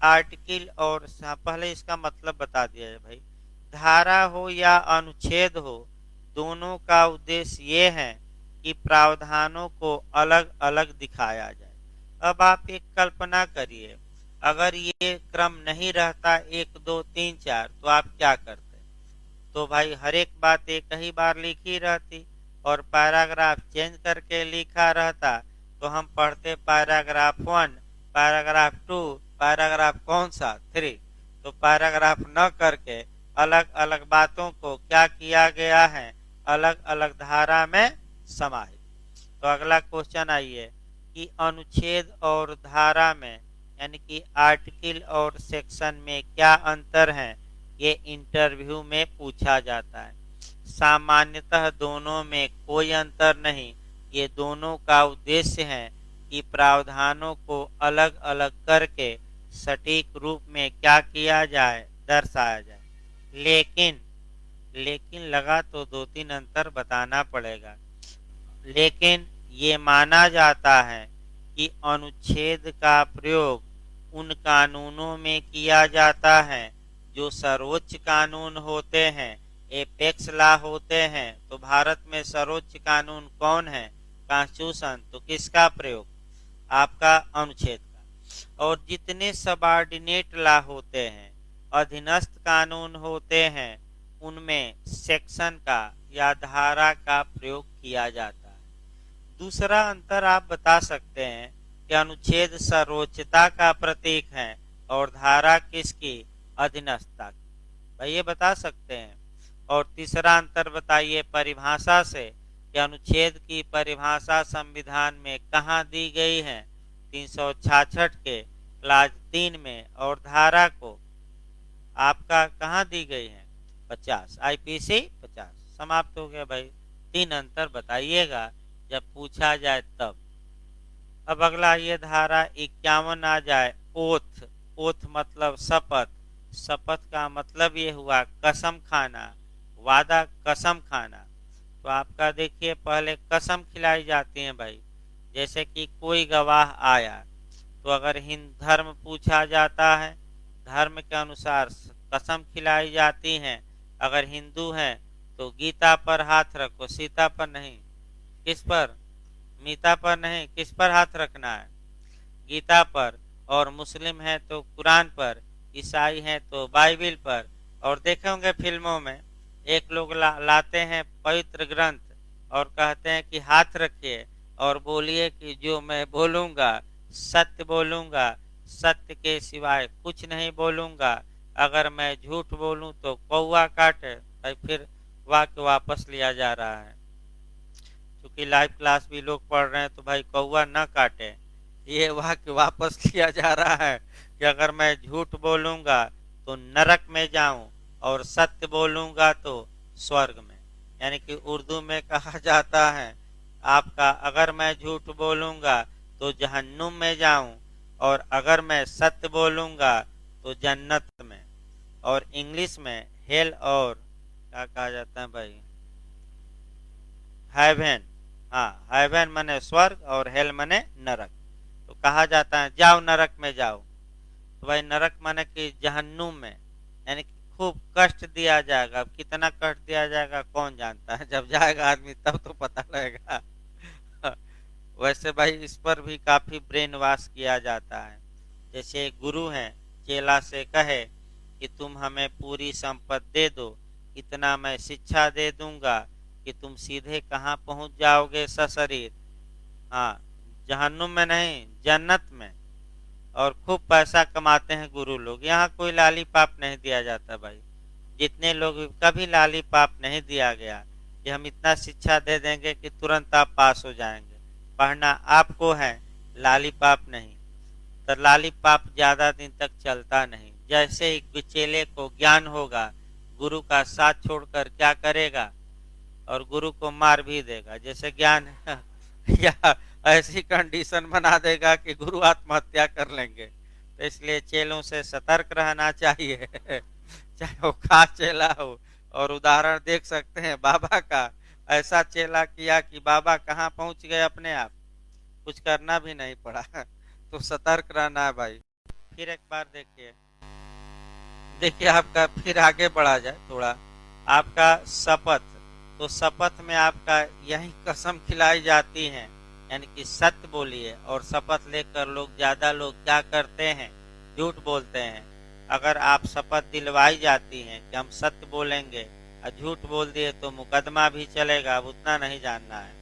आर्टिकल और पहले इसका मतलब बता दिया है भाई। धारा हो या अनुच्छेद हो, दोनों का उद्देश्य ये है कि प्रावधानों को अलग अलग दिखाया जाए। अब आप एक कल्पना करिए, अगर ये क्रम नहीं रहता 1 2 3 4 तो आप क्या करते? तो भाई हर एक बात एक ही बार लिखी रहती और पैराग्राफ चेंज करके लिखा रहता, तो हम पढ़ते पैराग्राफ 1, पैराग्राफ 2, पैराग्राफ कौन सा 3। तो पैराग्राफ न करके अलग अलग बातों को क्या किया गया है? अलग अलग धारा में समाहित। तो अगला क्वेश्चन आइए कि अनुच्छेद और धारा में यानी कि आर्टिकल और सेक्शन में क्या अंतर है? ये इंटरव्यू में पूछा जाता है। सामान्यतः दोनों में कोई अंतर नहीं। ये दोनों का उद्देश्य है कि प्रावधानों को अलग अलग करके सटीक रूप में क्या किया जाए? दर्शाया जाए। लेकिन लगा तो 2-3 अंतर बताना पड़ेगा। लेकिन ये माना जाता है कि अनुच्छेद का प्रयोग उन कानूनों में किया जाता है जो सर्वोच्च कानून होते हैं, एपेक्स लॉ होते हैं। तो भारत में सर्वोच्च कानून कौन है? कॉन्स्टिट्यूशन। तो किसका प्रयोग? आपका अनुच्छेद का। और जितने सबऑर्डिनेट लॉ होते हैं, अधीनस्थ कानून होते हैं, उनमें सेक्शन का या धारा का प्रयोग किया जाता है। दूसरा अंतर आप बता सकते हैं कि अनुच्छेद सर्वोच्चता का प्रतीक है और धारा किसकी? अधीनस्थता की। भाई ये बता सकते हैं। और तीसरा अंतर बताइए परिभाषा से कि अनुच्छेद की परिभाषा संविधान में कहाँ दी गई है? 366 के क्लाज 3 में। और धारा को आपका कहाँ दी गई है? 50, आईपीसी 50। समाप्त हो गया भाई। 3 अंतर बताइएगा जब पूछा जाए तब। अब अगला ये धारा 51 आ जाए। ओथ। ओथ मतलब शपथ। शपथ का मतलब ये हुआ कसम खाना, वादा, कसम खाना। तो आपका देखिए पहले कसम खिलाई जाती है भाई। जैसे कि कोई गवाह आया, तो अगर हिंदू धर्म पूछा जाता है, धर्म के अनुसार कसम खिलाई जाती है। अगर हिंदू हैं तो गीता पर हाथ रखो, सीता पर नहीं। किस पर? मीता पर नहीं, किस पर हाथ रखना है? गीता पर। और मुस्लिम है तो कुरान पर, ईसाई हैं तो बाइबिल पर। और देखे होंगे फिल्मों में एक लोग लाते हैं पवित्र ग्रंथ और कहते हैं कि हाथ रखिए और बोलिए कि जो मैं बोलूंगा सत्य बोलूंगा, सत्य के सिवाय कुछ नहीं बोलूंगा। अगर मैं झूठ बोलूं तो कौवा काटे। भाई फिर वाक्य वापस लिया जा रहा है। क्योंकि लाइव क्लास भी लोग पढ़ रहे हैं तो भाई कौवा न काटे, ये वाक्य वापस लिया जा रहा है कि अगर मैं झूठ बोलूंगा तो नरक में जाऊं और सत्य बोलूंगा तो स्वर्ग में। यानी कि उर्दू में कहा जाता है आपका अगर मैं झूठ बोलूंगा तो जहन्नुम में जाऊं और अगर मैं सत्य बोलूंगा तो जन्नत में। और इंग्लिश में हेल और क्या कहा जाता है भाई? हेवन। हाँ, हेवन मने स्वर्ग और हेल मने नरक। तो कहा जाता है जाओ नरक में जाओ। तो भाई नरक माने कि जहन्नुम में, यानी कि खूब कष्ट दिया जाएगा। अब कितना कष्ट दिया जाएगा कौन जानता है, जब जाएगा आदमी तब तो पता लगेगा। वैसे भाई इस पर भी काफी ब्रेन वॉश किया जाता है। जैसे गुरु हैं, चेला से कहे कि तुम हमें पूरी संपत्ति दे दो, इतना मैं शिक्षा दे दूंगा कि तुम सीधे कहाँ पहुंच जाओगे सशरीर। हाँ, जहन्नुम में नहीं, जन्नत में। और खूब पैसा कमाते हैं गुरु लोग। यहाँ कोई लाली पाप नहीं दिया जाता भाई। जितने लोग कभी लॉलीपॉप नहीं दिया गया कि हम इतना शिक्षा दे देंगे कि तुरंत आप पास हो जाएंगे। पढ़ना आपको है, लॉलीपॉप नहीं। तो लॉलीपॉप ज्यादा दिन तक चलता नहीं। जैसे ही चेले को ज्ञान होगा, गुरु का साथ छोड़कर क्या करेगा, और गुरु को मार भी देगा। जैसे ज्ञान या ऐसी कंडीशन बना देगा कि गुरु आत्महत्या कर लेंगे। तो इसलिए चेलों से सतर्क रहना चाहिए चाहे वो खा चेला हो। और उदाहरण देख सकते हैं बाबा का, ऐसा चेला किया कि बाबा कहाँ पहुंच गए अपने आप, कुछ करना भी नहीं पड़ा। तो सतर्क रहना है भाई। फिर एक बार देखिए, देखिए आपका फिर आगे बढ़ा जाए थोड़ा, आपका शपथ। तो शपथ में आपका यही कसम खिलाई जाती है, यानी कि सत्य बोलिए। और शपथ लेकर ज्यादा लोग क्या करते हैं, झूठ बोलते हैं। अगर आप शपथ दिलवाई जाती है कि हम सत्य बोलेंगे और झूठ बोल दिए तो मुकदमा भी चलेगा, अब उतना नहीं जानना है।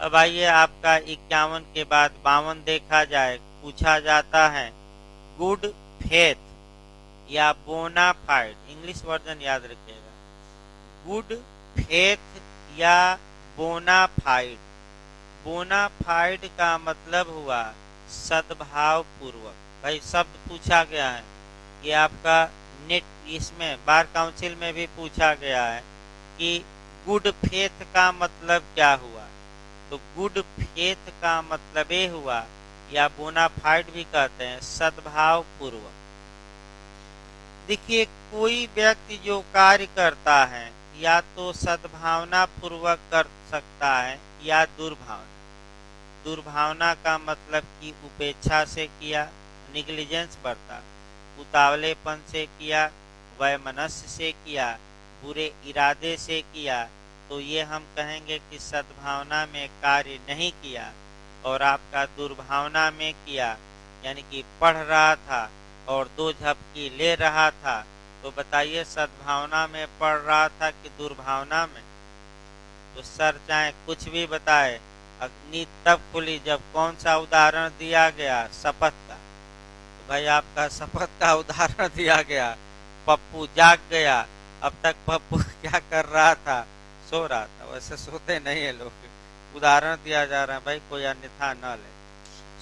अब आइए आपका 51 के बाद 52 देखा जाए। पूछा जाता है गुड फेथ या बोनाफाइड, इंग्लिश वर्जन याद रखिएगा, गुड फेथ या बोनाफाइड। बोनाफाइड का मतलब हुआ सद्भाव पूर्वक। भाई शब्द पूछा गया है, ये आपका नेट इसमें बार काउंसिल में भी पूछा गया है कि गुड फेथ का मतलब क्या हुआ। तो गुड फेथ का मतलब ये हुआ, या बोनाफाइड भी कहते हैं, सद्भाव पूर्वक। देखिए कोई व्यक्ति जो कार्य करता है या तो सद्भावना पूर्वक कर सकता है या दुर्भावना। दुर्भावना का मतलब कि उपेक्षा से किया, निग्लिजेंस बरता, उतावलेपन से किया, वैमनस्य से किया, बुरे इरादे से किया, तो ये हम कहेंगे कि सद्भावना में कार्य नहीं किया। और आपका दुर्भावना में किया, यानी कि पढ़ रहा था और 2 झपकी ले रहा था, तो बताइए सद्भावना में पढ़ रहा था कि दुर्भावना में। तो सर चाहे कुछ भी बताए, अग्नि तब खुली जब कौन सा उदाहरण दिया गया, शपथ का। तो भाई आपका शपथ का उदाहरण दिया गया। पप्पू जाग गया, अब तक पप्पू क्या कर रहा था, सो रहा था। वैसे सोते नहीं है लोग, उदाहरण दिया जा रहा है भाई, कोई अन्यथा न ले।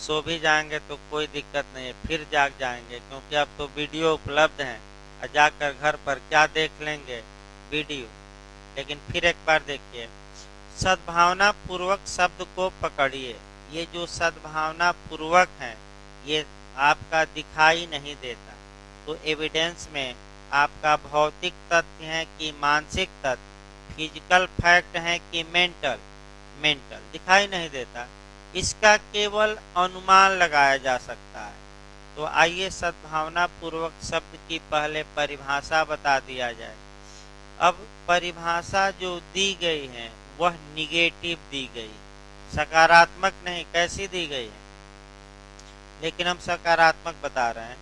सो भी जाएंगे तो कोई दिक्कत नहीं है, फिर जाग जाएंगे, क्योंकि अब तो वीडियो उपलब्ध है, और जाकर घर पर क्या देख लेंगे, वीडियो। लेकिन फिर एक बार देखिए, सद्भावना पूर्वक शब्द को पकड़िए। ये जो सद्भावना पूर्वक है, ये आपका दिखाई नहीं देता। तो एविडेंस में आपका भौतिक तथ्य है कि मानसिक तथ्य, फिजिकल फैक्ट है कि मेंटल दिखाई नहीं देता। इसका केवल अनुमान लगाया जा सकता है। तो आइए सद्भावना पूर्वक शब्द की पहले परिभाषा बता दिया जाए। अब परिभाषा जो दी गई है वह निगेटिव दी गई, सकारात्मक नहीं। कैसी दी गई है, लेकिन हम सकारात्मक बता रहे हैं।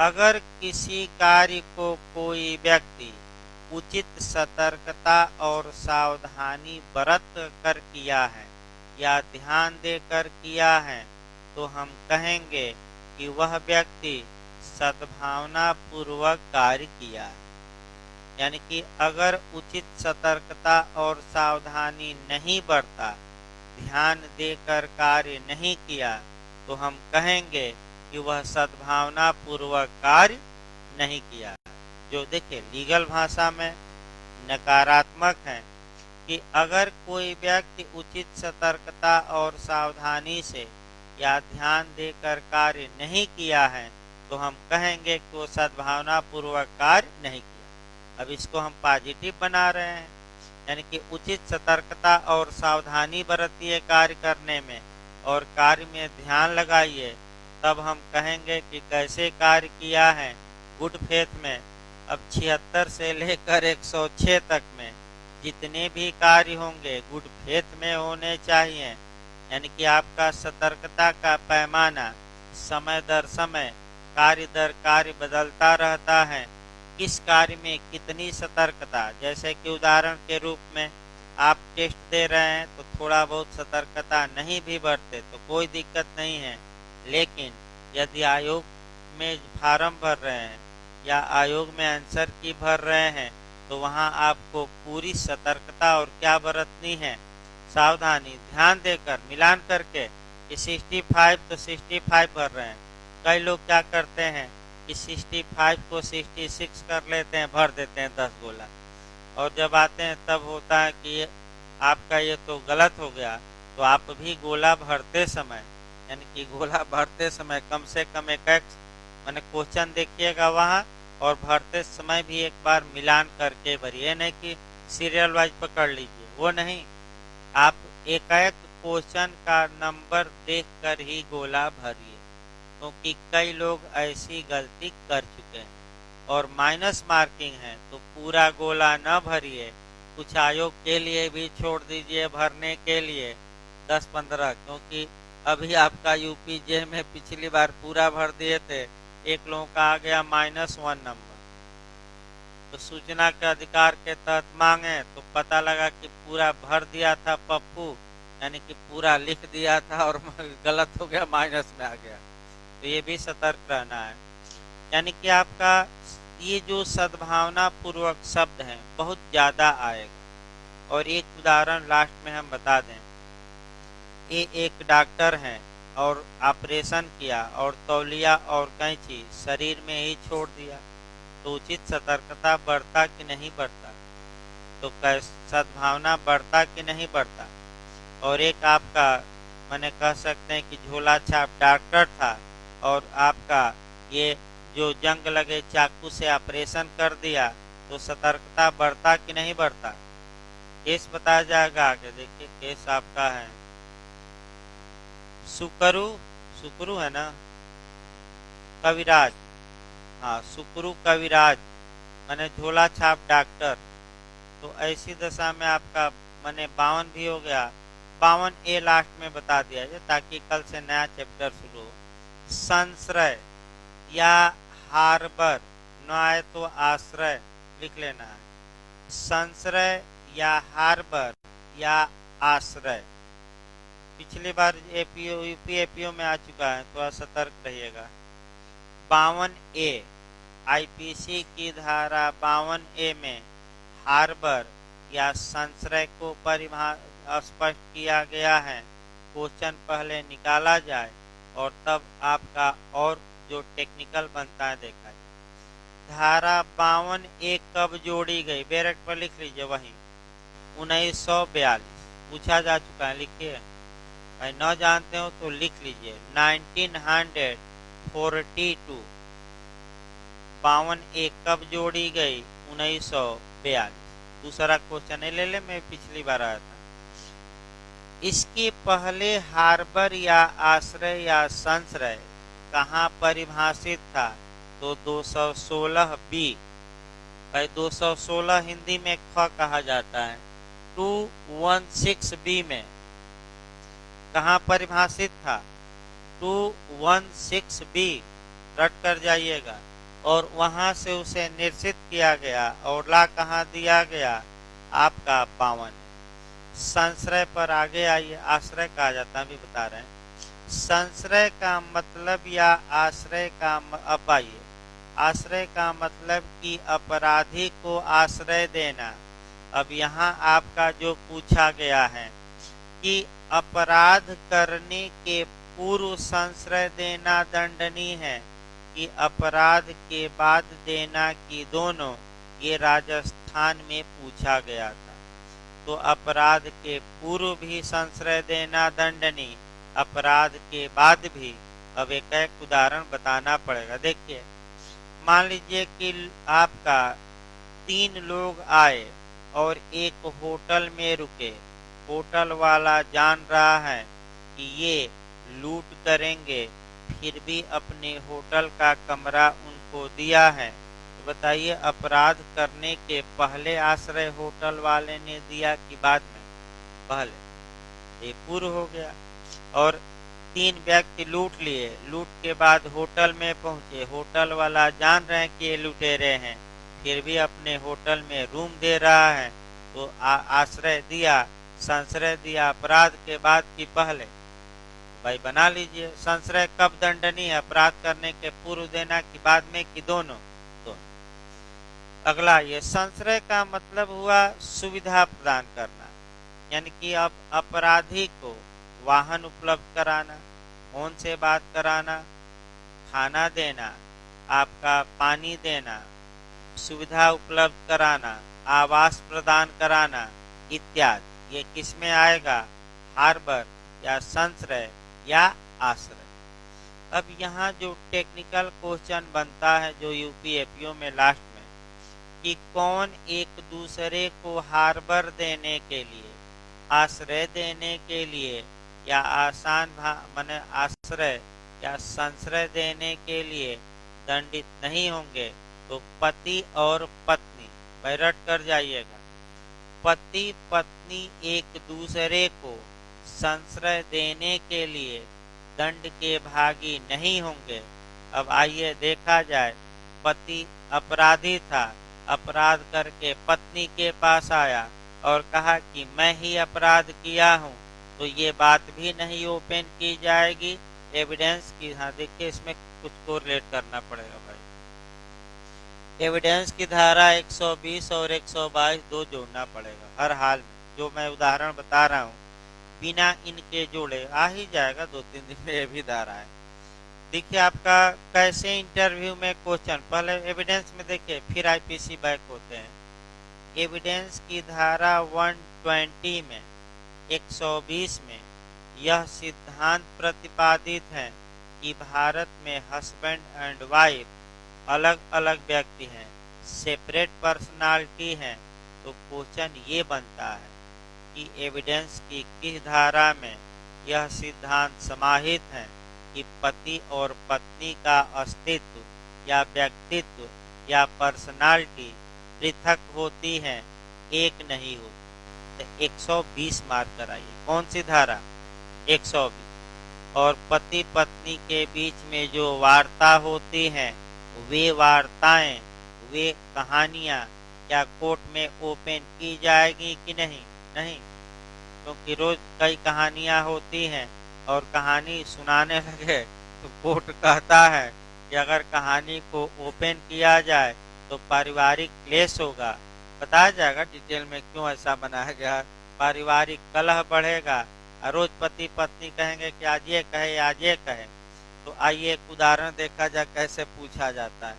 अगर किसी कार्य को कोई व्यक्ति उचित सतर्कता और सावधानी बरत कर किया है या ध्यान देकर किया है, तो हम कहेंगे कि वह व्यक्ति सद्भावना पूर्वक कार्य किया है। यानी कि अगर उचित सतर्कता और सावधानी नहीं बरता, ध्यान देकर कार्य नहीं किया, तो हम कहेंगे कि वह सद्भावना पूर्वक कार्य नहीं किया। जो देखिए लीगल भाषा में नकारात्मक है कि अगर कोई व्यक्ति उचित सतर्कता और सावधानी से या ध्यान देकर कार्य नहीं किया है, तो हम कहेंगे कि वो सद्भावना पूर्वक कार्य नहीं किया। अब इसको हम पॉजिटिव बना रहे हैं, यानी कि उचित सतर्कता और सावधानी बरतिए कार्य करने में, और कार्य में ध्यान लगाइए। तब हम कहेंगे कि कैसे कार्य किया है, गुड फेथ में। अब 76 से लेकर 106 तक में जितने भी कार्य होंगे गुड फेथ में होने चाहिए। यानी कि आपका सतर्कता का पैमाना समय दर समय, कार्य दर कार्य बदलता रहता है। किस कार्य में कितनी सतर्कता, जैसे कि उदाहरण के रूप में आप टेस्ट दे रहे हैं तो थोड़ा बहुत सतर्कता नहीं भी बरते तो कोई दिक्कत नहीं है। लेकिन यदि आयोग में फार्म भर रहे हैं या आयोग में आंसर की भर रहे हैं, तो वहाँ आपको पूरी सतर्कता और क्या बरतनी है, सावधानी, ध्यान देकर मिलान करके कि 65 तो 65 भर रहे हैं। कई लोग क्या करते हैं कि 65 को 66 कर लेते हैं, भर देते हैं 10 गोला, और जब आते हैं तब होता है कि आपका ये तो गलत हो गया। तो आप भी गोला भरते समय, यानी कि गोला भरते समय कम से कम एक मैंने क्वेश्चन देखिएगा वहाँ, और भरते समय भी एक बार मिलान करके भरिए, नहीं कि सीरियल वाइज पकड़ लीजिए, वो नहीं। आप एक एक क्वेश्चन का नंबर देखकर ही गोला भरिए, क्योंकि कई लोग ऐसी गलती कर चुके हैं और माइनस मार्किंग है, तो पूरा गोला न भरिए, कुछ आयोग के लिए भी छोड़ दीजिए भरने के लिए 10-15, क्योंकि अभी आपका यूपीजे में पिछली बार पूरा भर दिए थे, एक लोगों का आ गया -1 नंबर। तो सूचना के अधिकार के तहत मांगे तो पता लगा कि पूरा भर दिया था पप्पू, यानी कि पूरा लिख दिया था और गलत हो गया, माइनस में आ गया। तो ये भी सतर्क रहना है। यानी कि आपका ये जो सद्भावना पूर्वक शब्द हैं बहुत ज़्यादा आएगा। और एक उदाहरण लास्ट में हम बता दें, ये एक डॉक्टर हैं और ऑपरेशन किया और तौलिया और कैंची शरीर में ही छोड़ दिया, तो उचित सतर्कता बढ़ता कि नहीं बढ़ता, तो सद्भावना बढ़ता कि नहीं बढ़ता। और एक आपका मैंने कह सकते हैं कि झोला छाप डॉक्टर था और आपका ये जो जंग लगे चाकू से ऑपरेशन कर दिया, तो सतर्कता बढ़ता कि नहीं बढ़ता। केस बताया जाएगा आगे, देखिए केस आपका है सुकरू, सुकरू है ना, कविराज, हाँ सुकरू कविराज मैंने झोला छाप डॉक्टर। तो ऐसी दशा में आपका मैंने 52 भी हो गया, 52A लास्ट में बता दिया जाए ताकि कल से नया चैप्टर शुरू हो। संश्रय या हार्बर, न्याय तो आश्रय लिख लेना है, संश्रय या हार्बर या आश्रय। पिछली बार एपीओ यूपी एपीओ में आ चुका है, थोड़ा सतर्क रहिएगा। 52A आईपीसी की धारा 52A में हार्बर या संश्रय को स्पष्ट किया गया है। क्वेश्चन पहले निकाला जाए और तब आपका और जो टेक्निकल बनता है देखा जाए। धारा 52A कब जोड़ी गई, बैरक पर लिख लीजिए, वहीं 1942 पूछा जा चुका है, लिखिए भाई, न जानते हो तो लिख लीजिए 1942। 52A कब जोड़ी गई, 1942। दूसरा क्वेश्चन ले ले, मैं पिछली बार आया था। इसके पहले हार्बर या आश्रय या संश्रय कहाँ परिभाषित था, तो 216B। भाई 216 हिंदी में ख कहा जाता है, 216B में कहाँ परिभाषित था, 216B रट कर जाइएगा। और वहां से उसे निश्चित किया गया और ला कहाँ दिया गया, आपका 52। संश्रय पर आगे आइए, आश्रय कहा जाता है, अभी बता रहे हैं। संश्रय का मतलब या आश्रय का अब आइए, आश्रय का मतलब कि अपराधी को आश्रय देना। अब यहाँ आपका जो पूछा गया है कि अपराध करने के पूर्व संश्रय देना दंडनीय है कि अपराध के बाद देना कि दोनों, ये राजस्थान में पूछा गया था। तो अपराध के पूर्व भी संश्रय देना दंडनीय, अपराध के बाद भी। अब एक उदाहरण बताना पड़ेगा। देखिए, मान लीजिए कि आपका 3 लोग आए और एक होटल में रुके। होटल वाला जान रहा है कि ये लूट करेंगे, फिर भी अपने होटल का कमरा उनको दिया है। तो बताइए, अपराध करने के पहले आश्रय होटल वाले ने दिया कि बाद में? पहले, ये पूर्व हो गया। और 3 व्यक्ति लूट लिए, लूट के बाद होटल में पहुंचे, होटल वाला जान रहे हैं कि ये लुटेरे हैं, फिर भी अपने होटल में रूम दे रहा है, तो आश्रय दिया, संश्रय दिया अपराध के बाद कि पहले? भाई बना लीजिए, संश्रय कब दंडनीय है, अपराध करने के पूर्व देना कि बाद में कि दोनों? दोनों। अगला ये संश्रय का मतलब हुआ सुविधा प्रदान करना, यानी कि अब अपराधी को वाहन उपलब्ध कराना, फोन से बात कराना, खाना देना, आपका पानी देना, सुविधा उपलब्ध कराना, आवास प्रदान कराना इत्यादि। ये किस में आएगा? हार्बर या संश्रय या आश्रय। अब यहाँ जो टेक्निकल क्वेश्चन बनता है जो यूपीएपीओ में लास्ट में, कि कौन एक दूसरे को हार्बर देने के लिए, आश्रय देने के लिए या माने आश्रय या संश्रय देने के लिए दंडित नहीं होंगे, तो पति और पत्नी। बैरट कर जाइएगा, पति पत्नी एक दूसरे को संश्रय देने के लिए दंड के भागी नहीं होंगे। अब आइए देखा जाए, पति अपराधी था, अपराध करके पत्नी के पास आया और कहा कि मैं ही अपराध किया हूँ, तो ये बात भी नहीं ओपन की जाएगी एविडेंस की। हाँ देखिए, इसमें कुछ कोरिलेट करना पड़ेगा भाई। एविडेंस की धारा 120 और 122 दो जोड़ना पड़ेगा हर हाल में। जो मैं उदाहरण बता रहा हूँ बिना इनके जोड़े आ ही जाएगा, 2-3 दिन में ये भी धारा है। देखिए आपका कैसे इंटरव्यू में क्वेश्चन, पहले एविडेंस में देखिए फिर आईपीसी बैक होते हैं। एविडेंस की धारा 120 में 120 में यह सिद्धांत प्रतिपादित है कि भारत में हस्बैंड एंड वाइफ अलग अलग व्यक्ति हैं, सेपरेट पर्सनालिटी हैं। तो क्वेश्चन ये बनता है कि एविडेंस की किस धारा में यह सिद्धांत समाहित है कि पति और पत्नी का अस्तित्व या व्यक्तित्व या पर्सनालिटी पृथक होती है, एक नहीं होती। तो 120 मार्क कराइए। कौन सी धारा? 120। और पति पत्नी के बीच में जो वार्ता होती है, वे वार्ताएं, वे कहानियां क्या कोर्ट में ओपन की जाएगी कि नहीं? नहीं, क्योंकि रोज कई कहानियां होती हैं और कहानी सुनाने लगे तो कोर्ट कहता है कि अगर कहानी को ओपन किया जाए तो पारिवारिक क्लेश होगा। बताया जाएगा डिटेल में क्यों ऐसा बनाया गया। पारिवारिक कलह बढ़ेगा और रोज पति पत्नी कहेंगे कि आज ये कहे आज ये कहे। तो आइए एक उदाहरण देखा जाए कैसे पूछा जाता है।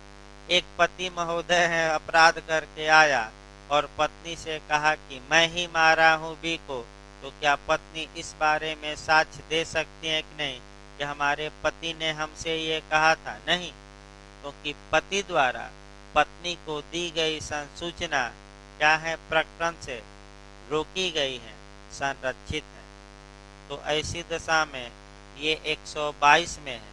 एक पति महोदय है, अपराध करके आया और पत्नी से कहा कि मैं ही मारा हूँ बी को। तो क्या पत्नी इस बारे में साक्ष्य दे सकती है कि नहीं कि हमारे पति ने हमसे ये कहा था? नहीं, क्योंकि पति द्वारा पत्नी को दी गई संसूचना क्या है? प्रकरण से रोकी गई है, संरक्षित है। तो ऐसी दशा में ये 122 में है।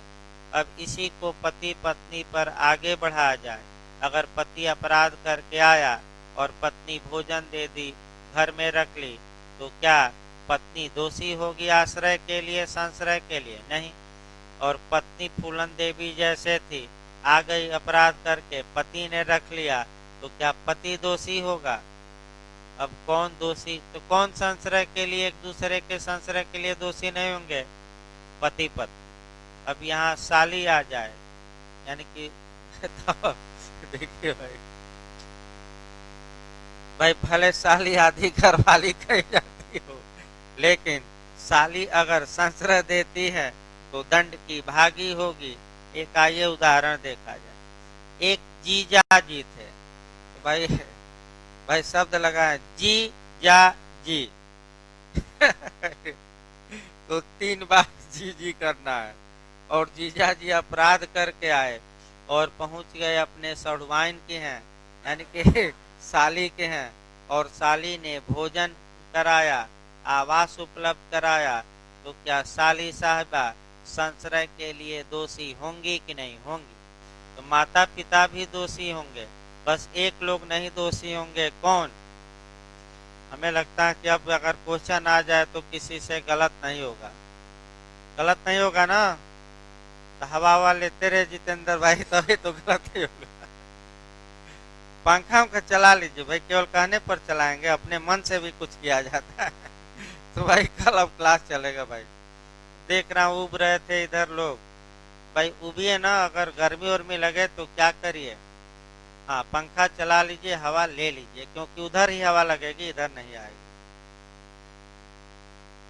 अब इसी को पति पत्नी पर आगे बढ़ाया जाए। अगर पति अपराध करके आया और पत्नी भोजन दे दी, घर में रख ली, तो क्या पत्नी दोषी होगी आश्रय के लिए, संश्रय के लिए? नहीं। और पत्नी फूलन देवी जैसे थी, आ गई अपराध करके, पति ने रख लिया, तो क्या पति दोषी होगा? अब कौन दोषी? तो कौन संश्रय के लिए, एक दूसरे के संश्रय के लिए दोषी नहीं होंगे? पति पत्नी। अब यहाँ साली आ जाए, यानी कि तो देखिए भाई भले साली आधी घरवाली कही जाती हो, लेकिन साली अगर संश्रय देती है तो दंड की भागी होगी। एक आइए उदाहरण देखा जाए। एक जीजा जी थे, तो भाई शब्द लगाए जी जा जी तो 3 बार जी जी करना है। और जीजा जी अपराध करके आए और पहुंच गए अपने सढ़वाइन के हैं, यानी कि साली के हैं, और साली ने भोजन कराया, आवास उपलब्ध कराया, तो क्या साली साहिबा संश्रय के लिए दोषी होंगी कि नहीं होंगी? तो माता पिता भी दोषी होंगे, बस एक लोग नहीं दोषी होंगे। कौन? हमें लगता है कि अब अगर क्वेश्चन आ जाए तो किसी से गलत नहीं होगा। गलत नहीं होगा ना? तो हवा हवा लेते रहे जितेंद्र भाई, तभी तो गलत नहीं होगा। पंखा का चला लीजिए भाई, केवल कहने पर चलाएंगे, अपने मन से भी कुछ किया जाता है। तो भाई कल अब क्लास चलेगा भाई। देख रहा हूँ उब रहे थे इधर लोग, भाई उबिए ना, अगर गर्मी उर्मी लगे तो क्या करिए, हाँ, पंखा चला लीजिए, हवा ले लीजिए, क्योंकि उधर ही हवा लगेगी, इधर नहीं आएगी।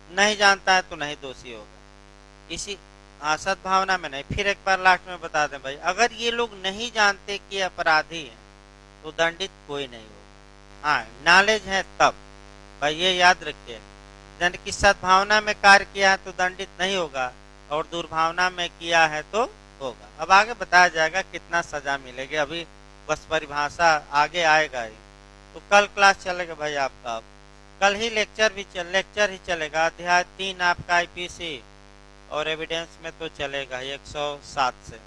नहीं जानता है तो नहीं दोषी होगा। इसी हाँ, सद्भावना में नहीं। फिर एक बार लास्ट में बता दें भाई, अगर ये लोग नहीं जानते कि अपराधी हैं तो दंडित कोई नहीं होगा। हाँ, नॉलेज है तब, भाई ये याद रखिए। जन की सद्भावना में कार्य किया है तो दंडित नहीं होगा, और दुर्भावना में किया है तो होगा। अब आगे बताया जाएगा कितना सजा मिलेगी, अभी बस परिभाषा आगे आएगा ही। तो कल क्लास चलेगा भाई आपका। अब कल ही लेक्चर ही चलेगा। अध्याय 3 आपका आईपीसी और एविडेंस में तो चलेगा 107 से।